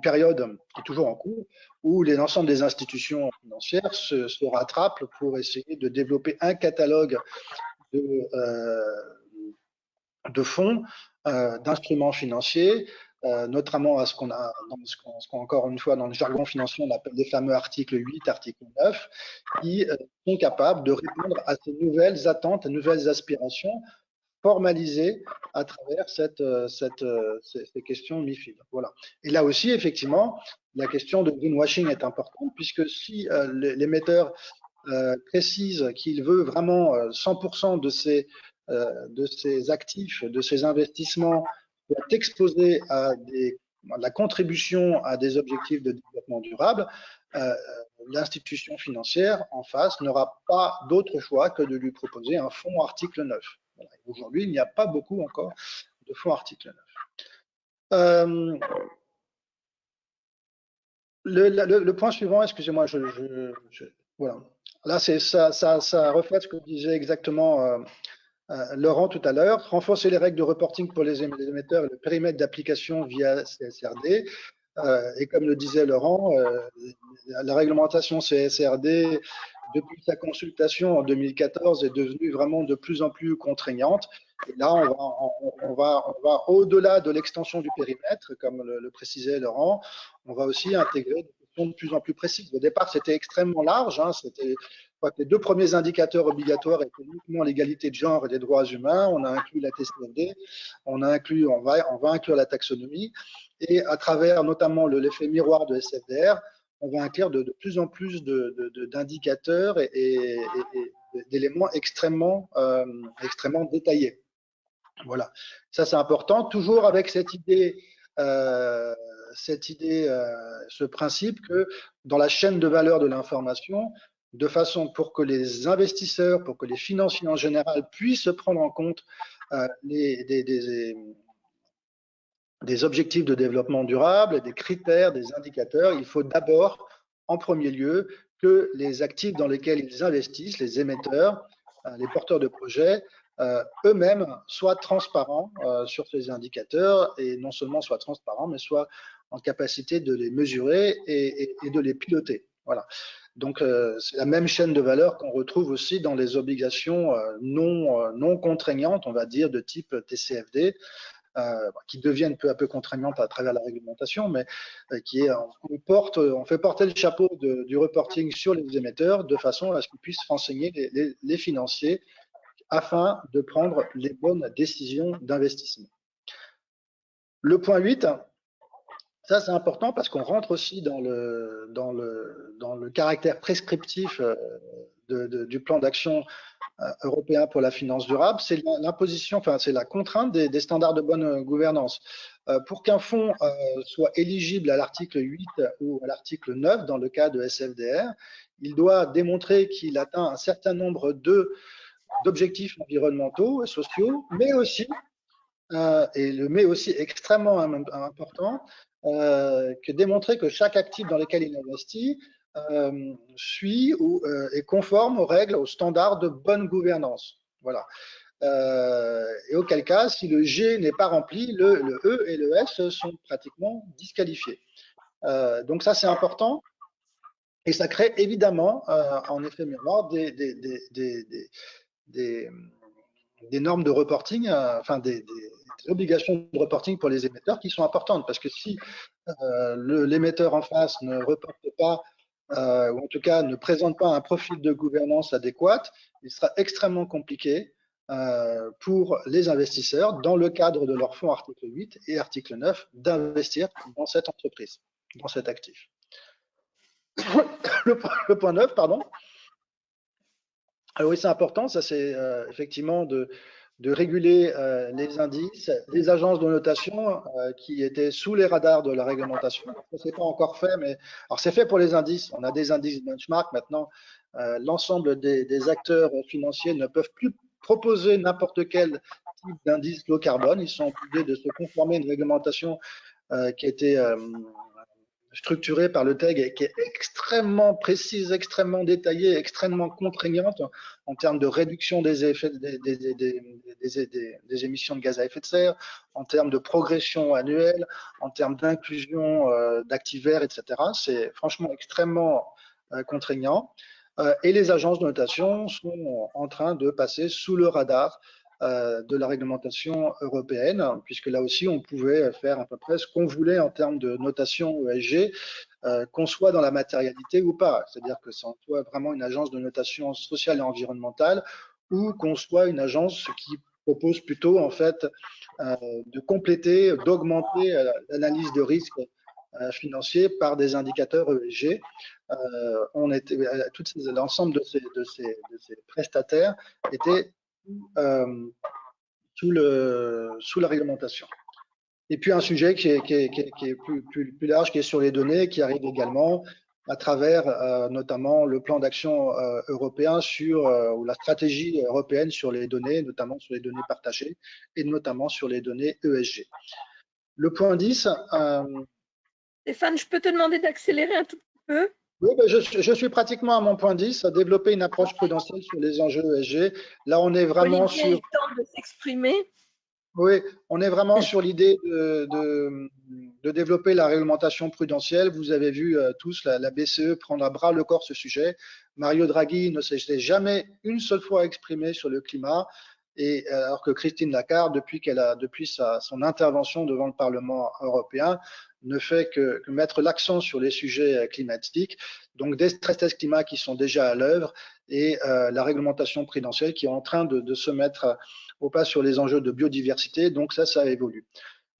période qui est toujours en cours où l'ensemble des institutions financières se rattrapent pour essayer de développer un catalogue de fonds, d'instruments financiers, notamment à ce qu'on encore une fois dans le jargon financier on appelle les fameux articles 8, article 9, qui sont capables de répondre à ces nouvelles attentes, nouvelles aspirations formalisées à travers ces questions MiFID. Voilà. Et là aussi, effectivement, la question de greenwashing est importante, puisque si l'émetteur précise qu'il veut vraiment 100% de ses actifs, de ses investissements, pour être exposé à la contribution à des objectifs de développement durable, l'institution financière en face n'aura pas d'autre choix que de lui proposer un fonds article 9. Voilà. Aujourd'hui, il n'y a pas beaucoup encore de fonds article 9. Le point suivant, excusez-moi, voilà. Là, ça reflète ce que disait exactement Laurent tout à l'heure. Renforcer les règles de reporting pour les émetteurs et le périmètre d'application via CSRD. Et comme le disait Laurent, la réglementation CSRD, depuis sa consultation en 2014, est devenue vraiment de plus en plus contraignante. Et là, on va au-delà de l'extension du périmètre, comme le précisait Laurent, on va aussi intégrer des questions de plus en plus précises. Au départ, c'était extrêmement large. Les deux premiers indicateurs obligatoires étaient uniquement l'égalité de genre et les droits humains. On a inclus la TCFD, on va inclure la taxonomie. Et à travers notamment l'effet miroir de SFDR, on va inclure de plus en plus d'indicateurs et d'éléments extrêmement détaillés. Voilà, ça c'est important, toujours avec cette idée, ce principe que dans la chaîne de valeur de l'information, de façon pour que les investisseurs, pour que les financiers en général puissent prendre en compte des objectifs de développement durable, des critères, des indicateurs, il faut d'abord, en premier lieu, que les actifs dans lesquels ils investissent, les émetteurs, les porteurs de projets, eux-mêmes soient transparents sur ces indicateurs, et non seulement soient transparents, mais soient en capacité de les mesurer et de les piloter. Voilà. Donc, c'est la même chaîne de valeur qu'on retrouve aussi dans les obligations non contraignantes, on va dire, de type TCFD, qui deviennent peu à peu contraignantes à travers la réglementation, mais on fait porter le chapeau du reporting sur les émetteurs de façon à ce qu'ils puissent renseigner les financiers afin de prendre les bonnes décisions d'investissement. Le point 8, ça c'est important parce qu'on rentre aussi dans le caractère prescriptif du plan d'action européen pour la finance durable, c'est l'imposition, enfin c'est la contrainte des standards de bonne gouvernance. Pour qu'un fonds soit éligible à l'article 8 ou à l'article 9 dans le cas de SFDR, il doit démontrer qu'il atteint un certain nombre d'objectifs environnementaux et sociaux, mais aussi, et le mais aussi extrêmement important, que démontrer que chaque actif dans lequel il investit suit ou est conforme aux règles, aux standards de bonne gouvernance. Voilà. Et auquel cas, si le G n'est pas rempli, le E et le S sont pratiquement disqualifiés. Donc ça, c'est important. Et ça crée évidemment, en effet miroir, des normes de reporting, enfin des obligations de reporting pour les émetteurs qui sont importantes. Parce que si l'émetteur en face ne reporte pas, ou en tout cas ne présente pas un profil de gouvernance adéquat, il sera extrêmement compliqué pour les investisseurs, dans le cadre de leur fonds article 8 et article 9, d'investir dans cette entreprise, dans cet actif. Le point 9, pardon. Alors oui, c'est important, ça c'est effectivement de réguler les indices, les agences de notation qui étaient sous les radars de la réglementation. Ça c'est pas encore fait, mais alors c'est fait pour les indices. On a des indices benchmark maintenant. L'ensemble des acteurs financiers ne peuvent plus proposer n'importe quel type d'indice low carbone. Ils sont obligés de se conformer à une réglementation qui a été structurée par le TEG et qui est extrêmement précise, extrêmement détaillée, extrêmement contraignante en termes de réduction des effets des émissions de gaz à effet de serre, en termes de progression annuelle, en termes d'inclusion d'actifs verts, etc. C'est franchement extrêmement contraignant. Et les agences de notation sont en train de passer sous le radar de la réglementation européenne, puisque là aussi, on pouvait faire à peu près ce qu'on voulait en termes de notation ESG, qu'on soit dans la matérialité ou pas. C'est-à-dire que c'est soit vraiment une agence de notation sociale et environnementale ou qu'on soit une agence qui propose plutôt en fait de compléter, d'augmenter l'analyse de risque financier par des indicateurs ESG. L'ensemble de ces prestataires étaient sous la réglementation. Et puis un sujet qui est plus large, qui est sur les données, qui arrive également à travers notamment le plan d'action européen ou la stratégie européenne sur les données, notamment sur les données partagées et notamment sur les données ESG. Le point 10. Stéphane, je peux te demander d'accélérer un tout petit peu? Oui, ben je suis pratiquement à mon point 10, à développer une approche prudentielle sur les enjeux ESG. Là, on est vraiment Olivier, il tente de s'exprimer. Oui, on est vraiment sur l'idée de développer la réglementation prudentielle. Vous avez vu tous la BCE prendre à bras le corps ce sujet. Mario Draghi ne s'est jamais une seule fois exprimé sur le climat, et alors que Christine Lagarde, depuis son intervention devant le Parlement européen, ne fait que mettre l'accent sur les sujets climatiques. Donc des stress tests climat qui sont déjà à l'œuvre et la réglementation prudentielle qui est en train de se mettre au pas sur les enjeux de biodiversité. Donc ça évolue.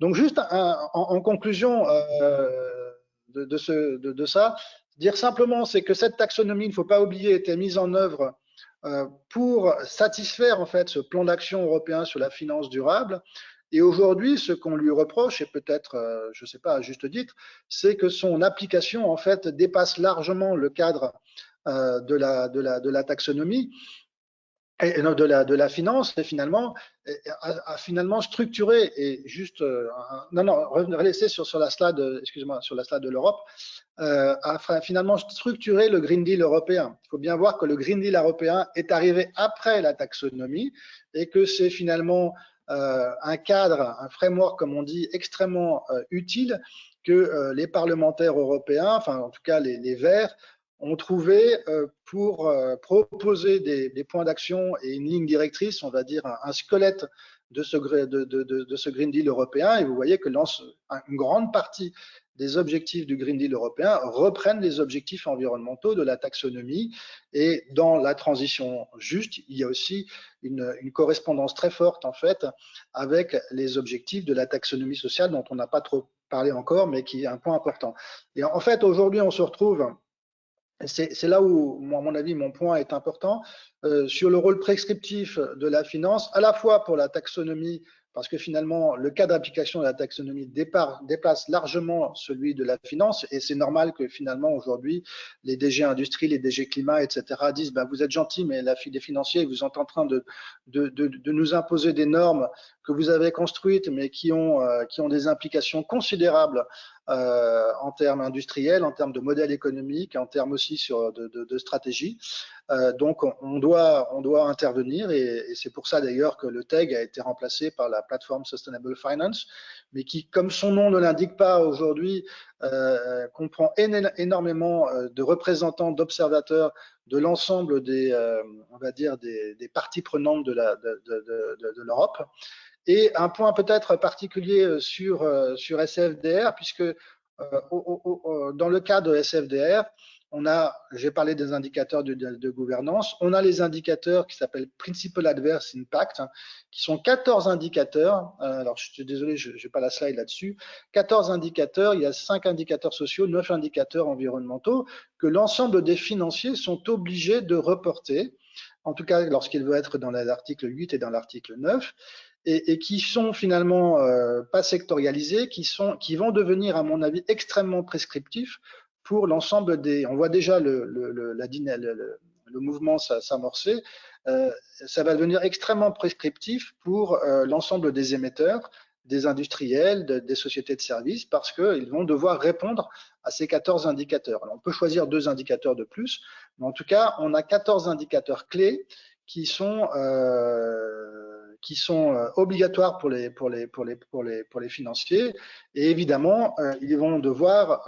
Donc juste en conclusion de ça, dire simplement, c'est que cette taxonomie, il ne faut pas oublier, était mise en œuvre pour satisfaire en fait ce plan d'action européen sur la finance durable. Et aujourd'hui, ce qu'on lui reproche, et peut-être, je ne sais pas, à juste titre, c'est que son application en fait dépasse largement le cadre de la taxonomie et de la finance, et finalement a finalement structuré et juste laisser sur la slide, excusez-moi, sur la slide de l'Europe, a finalement structuré le Green Deal européen. Il faut bien voir que le Green Deal européen est arrivé après la taxonomie et que c'est finalement un cadre, un framework, comme on dit, extrêmement utile que les parlementaires européens, enfin en tout cas les Verts, ont trouvé pour proposer des points d'action et une ligne directrice, on va dire un squelette de ce Green Deal européen. Et vous voyez que une grande partie des objectifs du Green Deal européen reprennent les objectifs environnementaux de la taxonomie. Et dans la transition juste, il y a aussi une correspondance très forte en fait avec les objectifs de la taxonomie sociale dont on n'a pas trop parlé encore, mais qui est un point important. Et en fait, aujourd'hui, on se retrouve, c'est là où, à mon avis, mon point est important, sur le rôle prescriptif de la finance, à la fois pour la taxonomie, parce que finalement, le cas d'application de la taxonomie dépasse largement celui de la finance, et c'est normal que finalement, aujourd'hui, les DG Industrie, les DG Climat, etc., disent ben, vous êtes gentils, mais les financiers, vous êtes en train de nous imposer des normes que vous avez construites, mais qui ont des implications considérables en termes industriels, en termes de modèle économique, en termes aussi de stratégie. Donc, on doit intervenir, et c'est pour ça d'ailleurs que le TEG a été remplacé par la plateforme Sustainable Finance, mais qui, comme son nom ne l'indique pas aujourd'hui, comprend énormément de représentants, d'observateurs de l'ensemble on va dire des parties prenantes de l'Europe. Et un point peut-être particulier sur SFDR, puisque dans le cas de SFDR, j'ai parlé des indicateurs de gouvernance, on a les indicateurs qui s'appellent Principal Adverse Impact, qui sont 14 indicateurs. Alors, je suis désolé, je n'ai pas la slide là-dessus. 14 indicateurs, il y a 5 indicateurs sociaux, 9 indicateurs environnementaux, que l'ensemble des financiers sont obligés de reporter, en tout cas lorsqu'ils veulent être dans l'article 8 et dans l'article 9. Et qui sont finalement pas sectorialisés, qui vont devenir, à mon avis, extrêmement prescriptifs pour l'ensemble des. On voit déjà le mouvement s'amorcer. Ça va devenir extrêmement prescriptif pour l'ensemble des émetteurs des industriels, des sociétés de services, parce qu'ils vont devoir répondre à ces 14 indicateurs. Alors, on peut choisir 2 indicateurs de plus, mais en tout cas, on a 14 indicateurs clés qui sont obligatoires pour les financiers. Et évidemment, ils vont devoir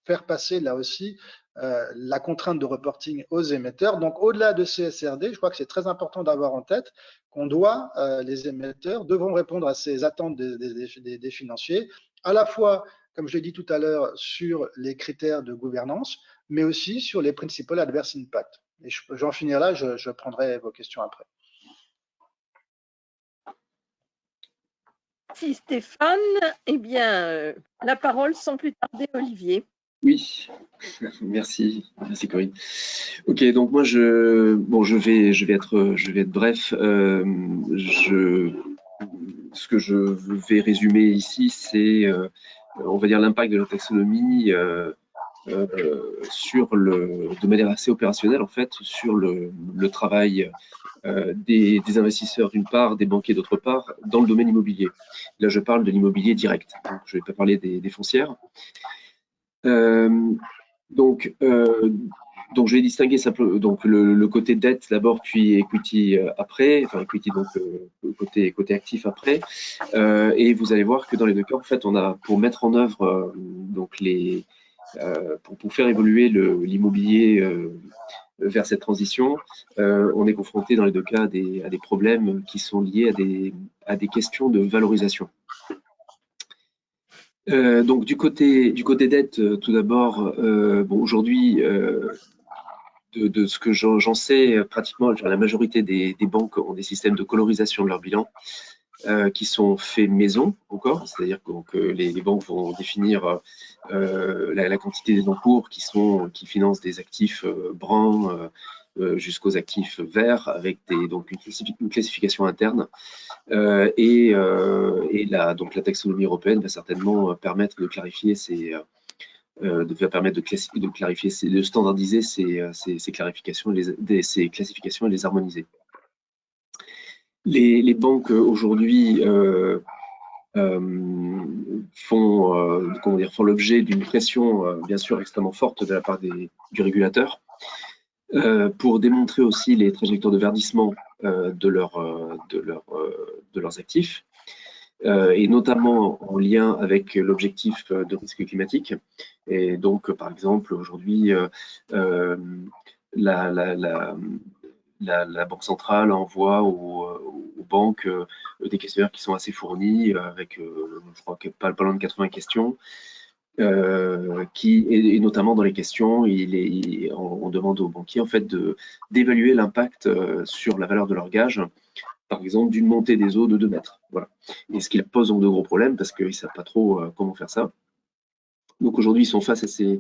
faire passer là aussi la contrainte de reporting aux émetteurs. Donc, au-delà de CSRD, je crois que c'est très important d'avoir en tête qu'on doit, les émetteurs devront répondre à ces attentes des financiers, à la fois, comme je l'ai dit tout à l'heure, sur les critères de gouvernance, mais aussi sur les principal adverse impact. Et j'en finirai là, je prendrai vos questions après. Merci Stéphane. Eh bien, la parole sans plus tarder, Olivier. Oui, merci Corinne. Ok, donc moi je vais être bref. Ce que je vais résumer ici, c'est on va dire l'impact de la taxonomie de manière assez opérationnelle en fait sur le travail des investisseurs d'une part, des banquiers d'autre part, dans le domaine immobilier. Là, je parle de l'immobilier direct. Donc, je ne vais pas parler des foncières. Donc, je vais distinguer simplement donc le côté dette d'abord, puis equity après, enfin equity donc côté actif après. Et vous allez voir que dans les deux cas, en fait, on a pour mettre en œuvre donc pour faire évoluer l'immobilier vers cette transition, on est confronté dans les deux cas à des problèmes qui sont liés à des questions de valorisation. Donc du côté dette, tout d'abord, aujourd'hui, de ce que j'en sais, pratiquement la majorité des banques ont des systèmes de colorisation de leur bilan qui sont faits maison encore, c'est-à-dire que les banques vont définir la quantité des encours qui financent des actifs bruns jusqu'aux actifs verts avec donc une classification interne. Donc la taxonomie européenne va certainement permettre de clarifier de standardiser ces clarifications, ces classifications et les harmoniser. Les banques aujourd'hui font l'objet d'une pression bien sûr extrêmement forte de la part du régulateur pour démontrer aussi les trajectoires de verdissement de leurs actifs, et notamment en lien avec l'objectif de risque climatique. Et donc, par exemple, aujourd'hui, la Banque centrale envoie aux banques des questionnaires qui sont assez fournis, avec, je crois, pas loin de 80 questions, et notamment dans les questions, on demande aux banquiers en fait d'évaluer l'impact sur la valeur de leur gage, par exemple d'une montée des eaux de 2 mètres. Voilà. Et ce qui pose donc de gros problèmes parce qu'ils ne savent pas trop comment faire ça. Donc aujourd'hui, ils sont face à ces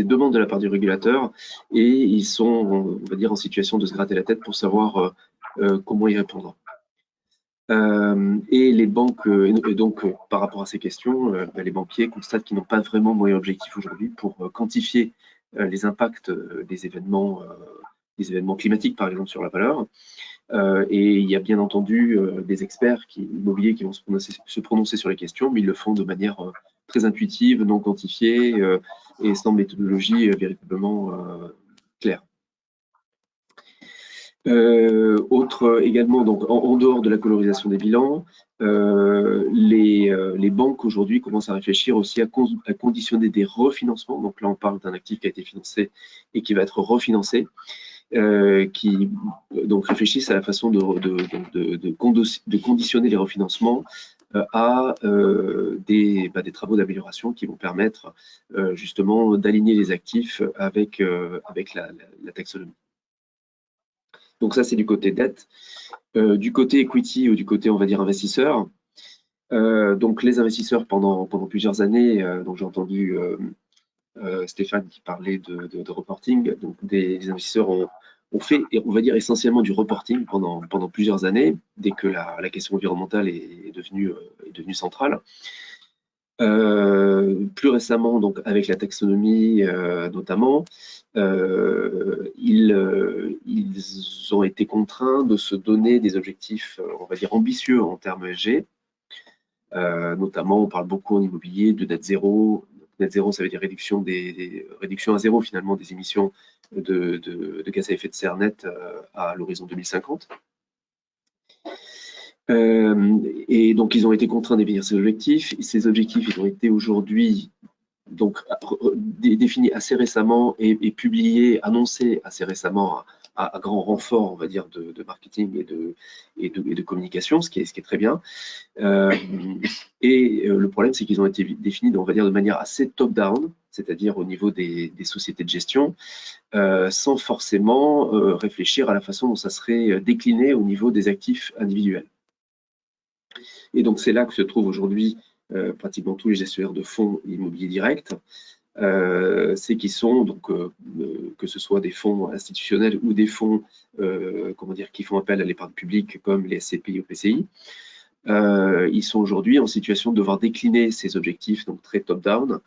demandes de la part du régulateur et ils sont, on va dire, en situation de se gratter la tête pour savoir comment y répondre. Et les banques, et donc par rapport à ces questions, les banquiers constatent qu'ils n'ont pas vraiment de moyens objectifs aujourd'hui pour quantifier les impacts des événements climatiques, par exemple, sur la valeur. Et il y a bien entendu des experts immobiliers qui vont se prononcer sur les questions, mais ils le font de manière très intuitive, non quantifiée et sans méthodologie véritablement claire. Autre également, donc en dehors de la colorisation des bilans, les banques aujourd'hui commencent à réfléchir aussi à conditionner des refinancements. Donc là, on parle d'un actif qui a été financé et qui va être refinancé. Qui donc réfléchissent à la façon de conditionner les refinancements à des travaux d'amélioration qui vont permettre justement d'aligner les actifs avec la taxonomie. Donc ça, c'est du côté dette. Du côté equity ou du côté, on va dire, investisseur, donc les investisseurs pendant plusieurs années, donc j'ai entendu Stéphane qui parlait de reporting, donc des investisseurs ont fait, on va dire, essentiellement du reporting pendant plusieurs années, dès que la question environnementale est devenue centrale. Plus récemment, donc avec la taxonomie notamment, ils ont été contraints de se donner des objectifs, on va dire, ambitieux en termes ESG, Notamment, on parle beaucoup en immobilier de net zéro. Net zéro, ça veut dire réduction à zéro finalement des émissions de gaz à effet de serre net à l'horizon 2050. Et donc, ils ont été contraints de définir ces objectifs. Ces objectifs, ils ont été aujourd'hui donc définis assez récemment et publiés, annoncés assez récemment à grand renfort, on va dire, de marketing et de communication, ce qui est très bien. Le problème, c'est qu'ils ont été définis, on va dire, de manière assez top-down, c'est-à-dire au niveau des sociétés de gestion, sans forcément réfléchir à la façon dont ça serait décliné au niveau des actifs individuels. Et donc, c'est là que se trouvent aujourd'hui pratiquement tous les gestionnaires de fonds immobiliers directs. C'est qui sont, donc, que ce soit des fonds institutionnels ou des fonds qui font appel à l'épargne publique comme les SCPI ou PCI. Ils sont aujourd'hui en situation de devoir décliner ces objectifs, donc très top-down,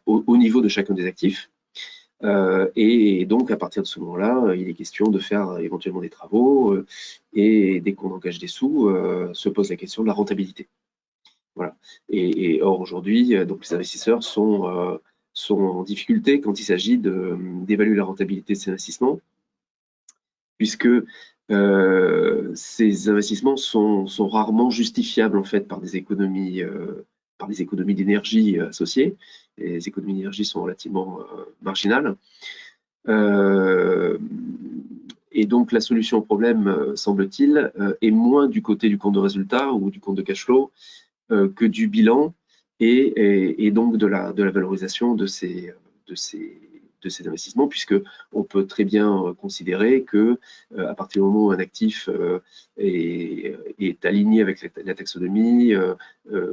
au niveau de chacun des actifs. Et donc, à partir de ce moment-là, il est question de faire éventuellement des travaux et dès qu'on engage des sous, se pose la question de la rentabilité. Voilà. Et or, aujourd'hui, donc les investisseurs sont en difficulté quand il s'agit d'évaluer la rentabilité de ces investissements, puisque ces investissements sont rarement justifiables en fait par des économies d'énergie associées. Les économies d'énergie sont relativement marginales. Et donc la solution au problème, semble-t-il, est moins du côté du compte de résultat ou du compte de cash flow que du bilan et donc de la valorisation de ces investissements, puisque on peut très bien considérer que à partir du moment où un actif est aligné avec la taxonomie,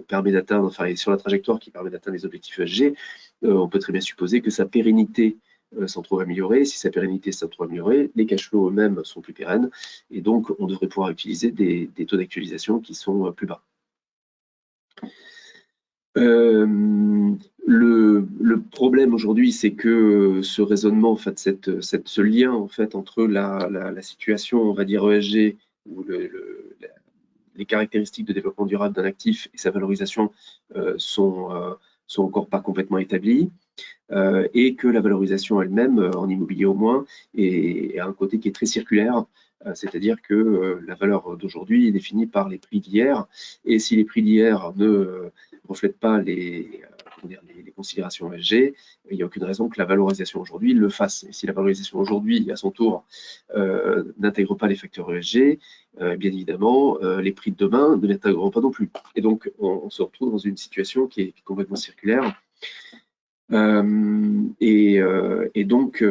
permet d'atteindre, enfin est sur la trajectoire qui permet d'atteindre les objectifs ESG, on peut très bien supposer que sa pérennité s'en trouve améliorée. Si sa pérennité s'en trouve améliorée, les cash flows eux-mêmes sont plus pérennes et donc on devrait pouvoir utiliser des taux d'actualisation qui sont plus bas. Le problème aujourd'hui, c'est que ce raisonnement, en fait, ce lien en fait entre la situation, on va dire ESG, ou les caractéristiques de développement durable d'un actif et sa valorisation sont encore pas complètement établies, et que la valorisation elle-même, en immobilier au moins, a un côté qui est très circulaire. C'est-à-dire que la valeur d'aujourd'hui est définie par les prix d'hier, et si les prix d'hier ne reflètent pas les considérations ESG, il n'y a aucune raison que la valorisation aujourd'hui le fasse. Et si la valorisation aujourd'hui, à son tour, n'intègre pas les facteurs ESG, bien évidemment, les prix de demain ne l'intègreront pas non plus. Et donc, on se retrouve dans une situation qui est complètement circulaire. Et donc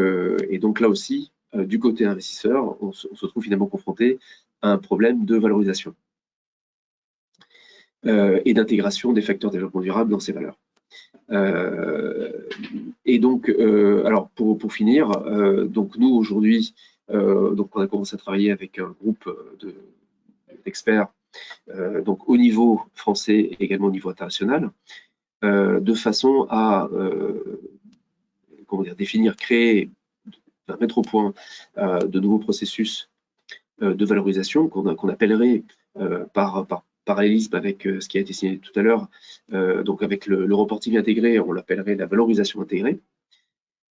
là aussi, du côté investisseur, on se trouve finalement confronté à un problème de valorisation et d'intégration des facteurs de développement durable dans ces valeurs. Et donc, alors pour finir, donc nous aujourd'hui, donc on a commencé à travailler avec un groupe d'experts, donc au niveau français et également au niveau international, de façon à définir, créer, mettre au point de nouveaux processus de valorisation qu'on appellerait par parallélisme avec ce qui a été signé tout à l'heure, donc avec le reporting intégré, on l'appellerait la valorisation intégrée.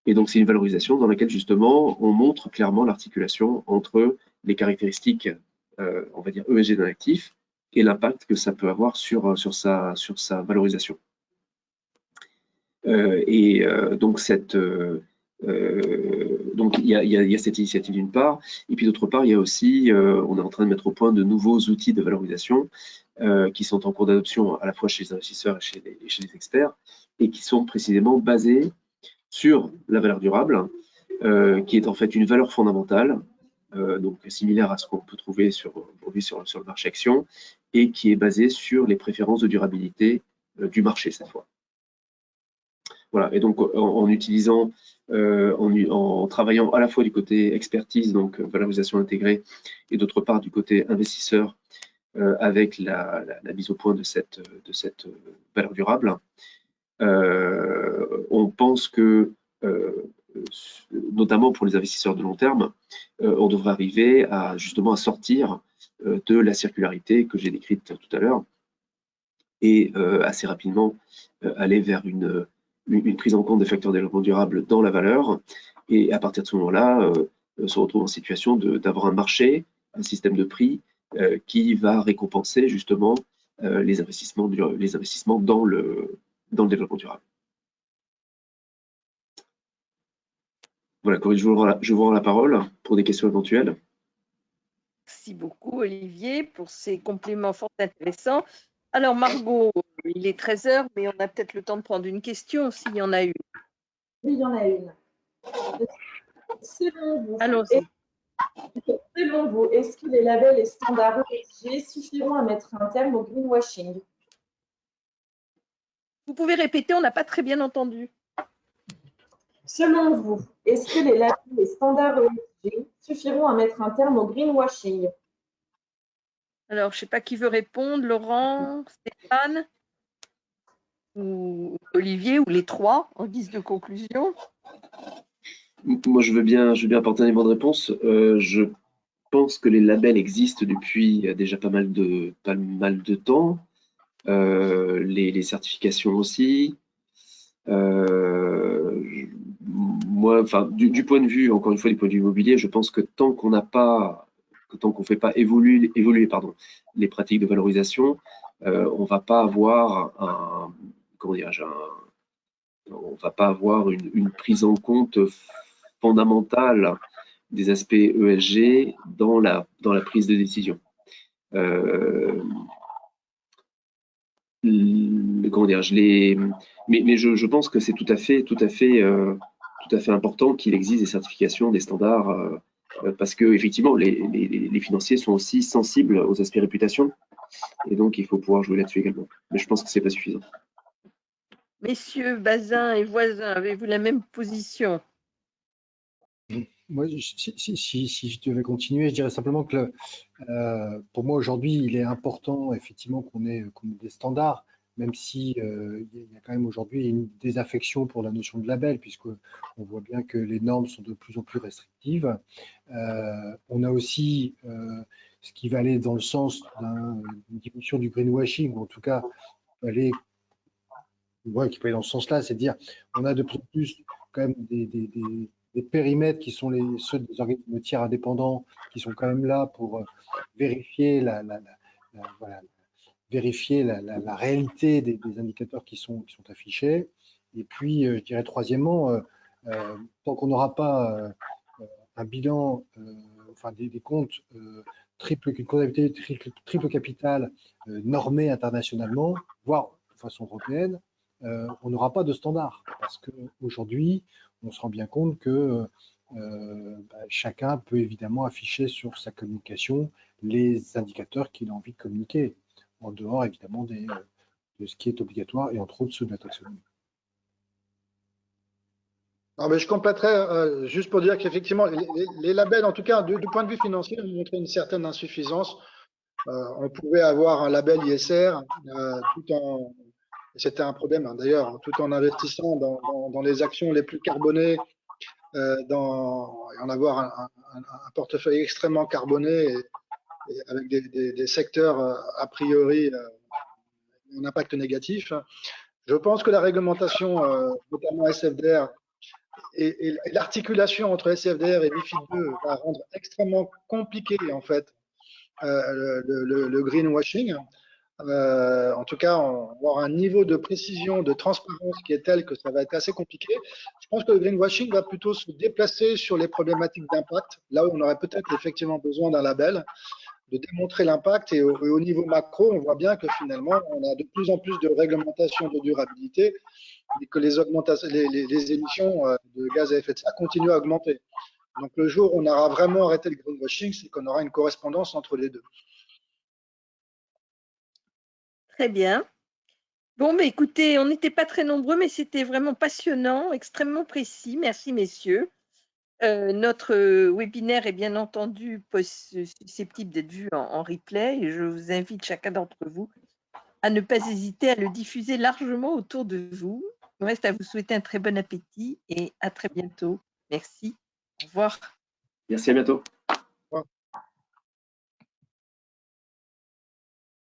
Et donc c'est une valorisation dans laquelle justement on montre clairement l'articulation entre les caractéristiques, on va dire ESG d'un actif et l'impact que ça peut avoir sur sa valorisation. Donc donc il y a cette initiative d'une part, et puis d'autre part, il y a aussi, on est en train de mettre au point de nouveaux outils de valorisation qui sont en cours d'adoption à la fois chez les investisseurs et chez les experts, et qui sont précisément basés sur la valeur durable, qui est en fait une valeur fondamentale, donc similaire à ce qu'on peut trouver aujourd'hui sur le marché action, et qui est basée sur les préférences de durabilité du marché cette fois. Voilà, et donc en utilisant, en travaillant à la fois du côté expertise, donc valorisation intégrée, et d'autre part du côté investisseur, avec la mise au point de cette valeur durable, on pense que, notamment pour les investisseurs de long terme, on devrait arriver justement à sortir de la circularité que j'ai décrite tout à l'heure, et assez rapidement aller vers une prise en compte des facteurs de développement durable dans la valeur, et à partir de ce moment-là, se retrouve en situation d'avoir un marché, un système de prix qui va récompenser justement les investissements dans le développement durable. Voilà, Corinne, je vous rends la parole pour des questions éventuelles. Merci beaucoup, Olivier, pour ces compléments fort intéressants. Alors, Margot, il est 13h, mais on a peut-être le temps de prendre une question, s'il y en a une. Oui, il y en a une. Selon vous, est-ce que les labels et standards ESG suffiront à mettre un terme au greenwashing? Vous pouvez répéter, on n'a pas très bien entendu. Selon vous, est-ce que les labels et standards ESG suffiront à mettre un terme au greenwashing? Alors, je ne sais pas qui veut répondre, Laurent, Stéphane ou Olivier, ou les trois, en guise de conclusion. Moi, je veux bien apporter un élément de réponse. Je pense que les labels existent depuis déjà pas mal de temps. Les certifications aussi. Moi, enfin, du point de vue, encore une fois, du point de vue immobilier, je pense que tant qu'on ne fait pas évoluer les pratiques de valorisation, on va pas avoir on va pas avoir une prise en compte fondamentale des aspects ESG dans la prise de décision. Comment dire, mais je pense que c'est tout à fait important qu'il existe des certifications, des standards, parce que effectivement les financiers sont aussi sensibles aux aspects réputation, et donc il faut pouvoir jouer là-dessus également. Mais je pense que c'est pas suffisant. Messieurs Bazin et Voisin, avez-vous la même position? Moi, si je devais continuer, je dirais simplement que pour moi aujourd'hui, il est important effectivement qu'on ait des standards, même si il y a quand même aujourd'hui une désaffection pour la notion de label, puisque on voit bien que les normes sont de plus en plus restrictives. On a aussi ce qui va aller dans le sens d'une diminution du greenwashing, ou en tout cas qui peut aller dans ce sens-là, c'est de dire on a de plus en plus quand même des périmètres qui sont ceux des organismes tiers indépendants, qui sont quand même là pour vérifier vérifier la réalité des indicateurs qui sont affichés. Et puis, je dirais troisièmement, tant qu'on n'aura pas un bilan, enfin des comptes une comptabilité triple capital normée internationalement, voire de façon européenne, on n'aura pas de standard, parce qu'aujourd'hui, on se rend bien compte que chacun peut évidemment afficher sur sa communication les indicateurs qu'il a envie de communiquer, en dehors évidemment de ce qui est obligatoire, et entre autres ceux de la taxonomie. Non, mais je compléterai juste pour dire qu'effectivement, les labels, en tout cas du point de vue financier, ont montré une certaine insuffisance. On pouvait avoir un label ISR c'était un problème d'ailleurs, tout en investissant dans les actions les plus carbonées, et en avoir un portefeuille extrêmement carboné et avec des secteurs a priori un impact négatif. Je pense que la réglementation, notamment SFDR, et l'articulation entre SFDR et MiFID II va rendre extrêmement compliqué en fait le greenwashing. En tout cas, on va avoir un niveau de précision, de transparence qui est tel que ça va être assez compliqué. Je pense que le greenwashing va plutôt se déplacer sur les problématiques d'impact, là où on aurait peut-être effectivement besoin d'un label, de démontrer l'impact. Et au niveau macro, on voit bien que finalement, on a de plus en plus de réglementations de durabilité et que les émissions de gaz à effet de serre continuent à augmenter. Donc le jour où on aura vraiment arrêté le greenwashing, c'est qu'on aura une correspondance entre les deux. Très bien. Bon, mais écoutez, on n'était pas très nombreux, mais c'était vraiment passionnant, extrêmement précis. Merci, messieurs. Notre webinaire est bien entendu susceptible d'être vu en replay, et je vous invite chacun d'entre vous à ne pas hésiter à le diffuser largement autour de vous. Il me reste à vous souhaiter un très bon appétit et à très bientôt. Merci. Au revoir. Merci, à bientôt.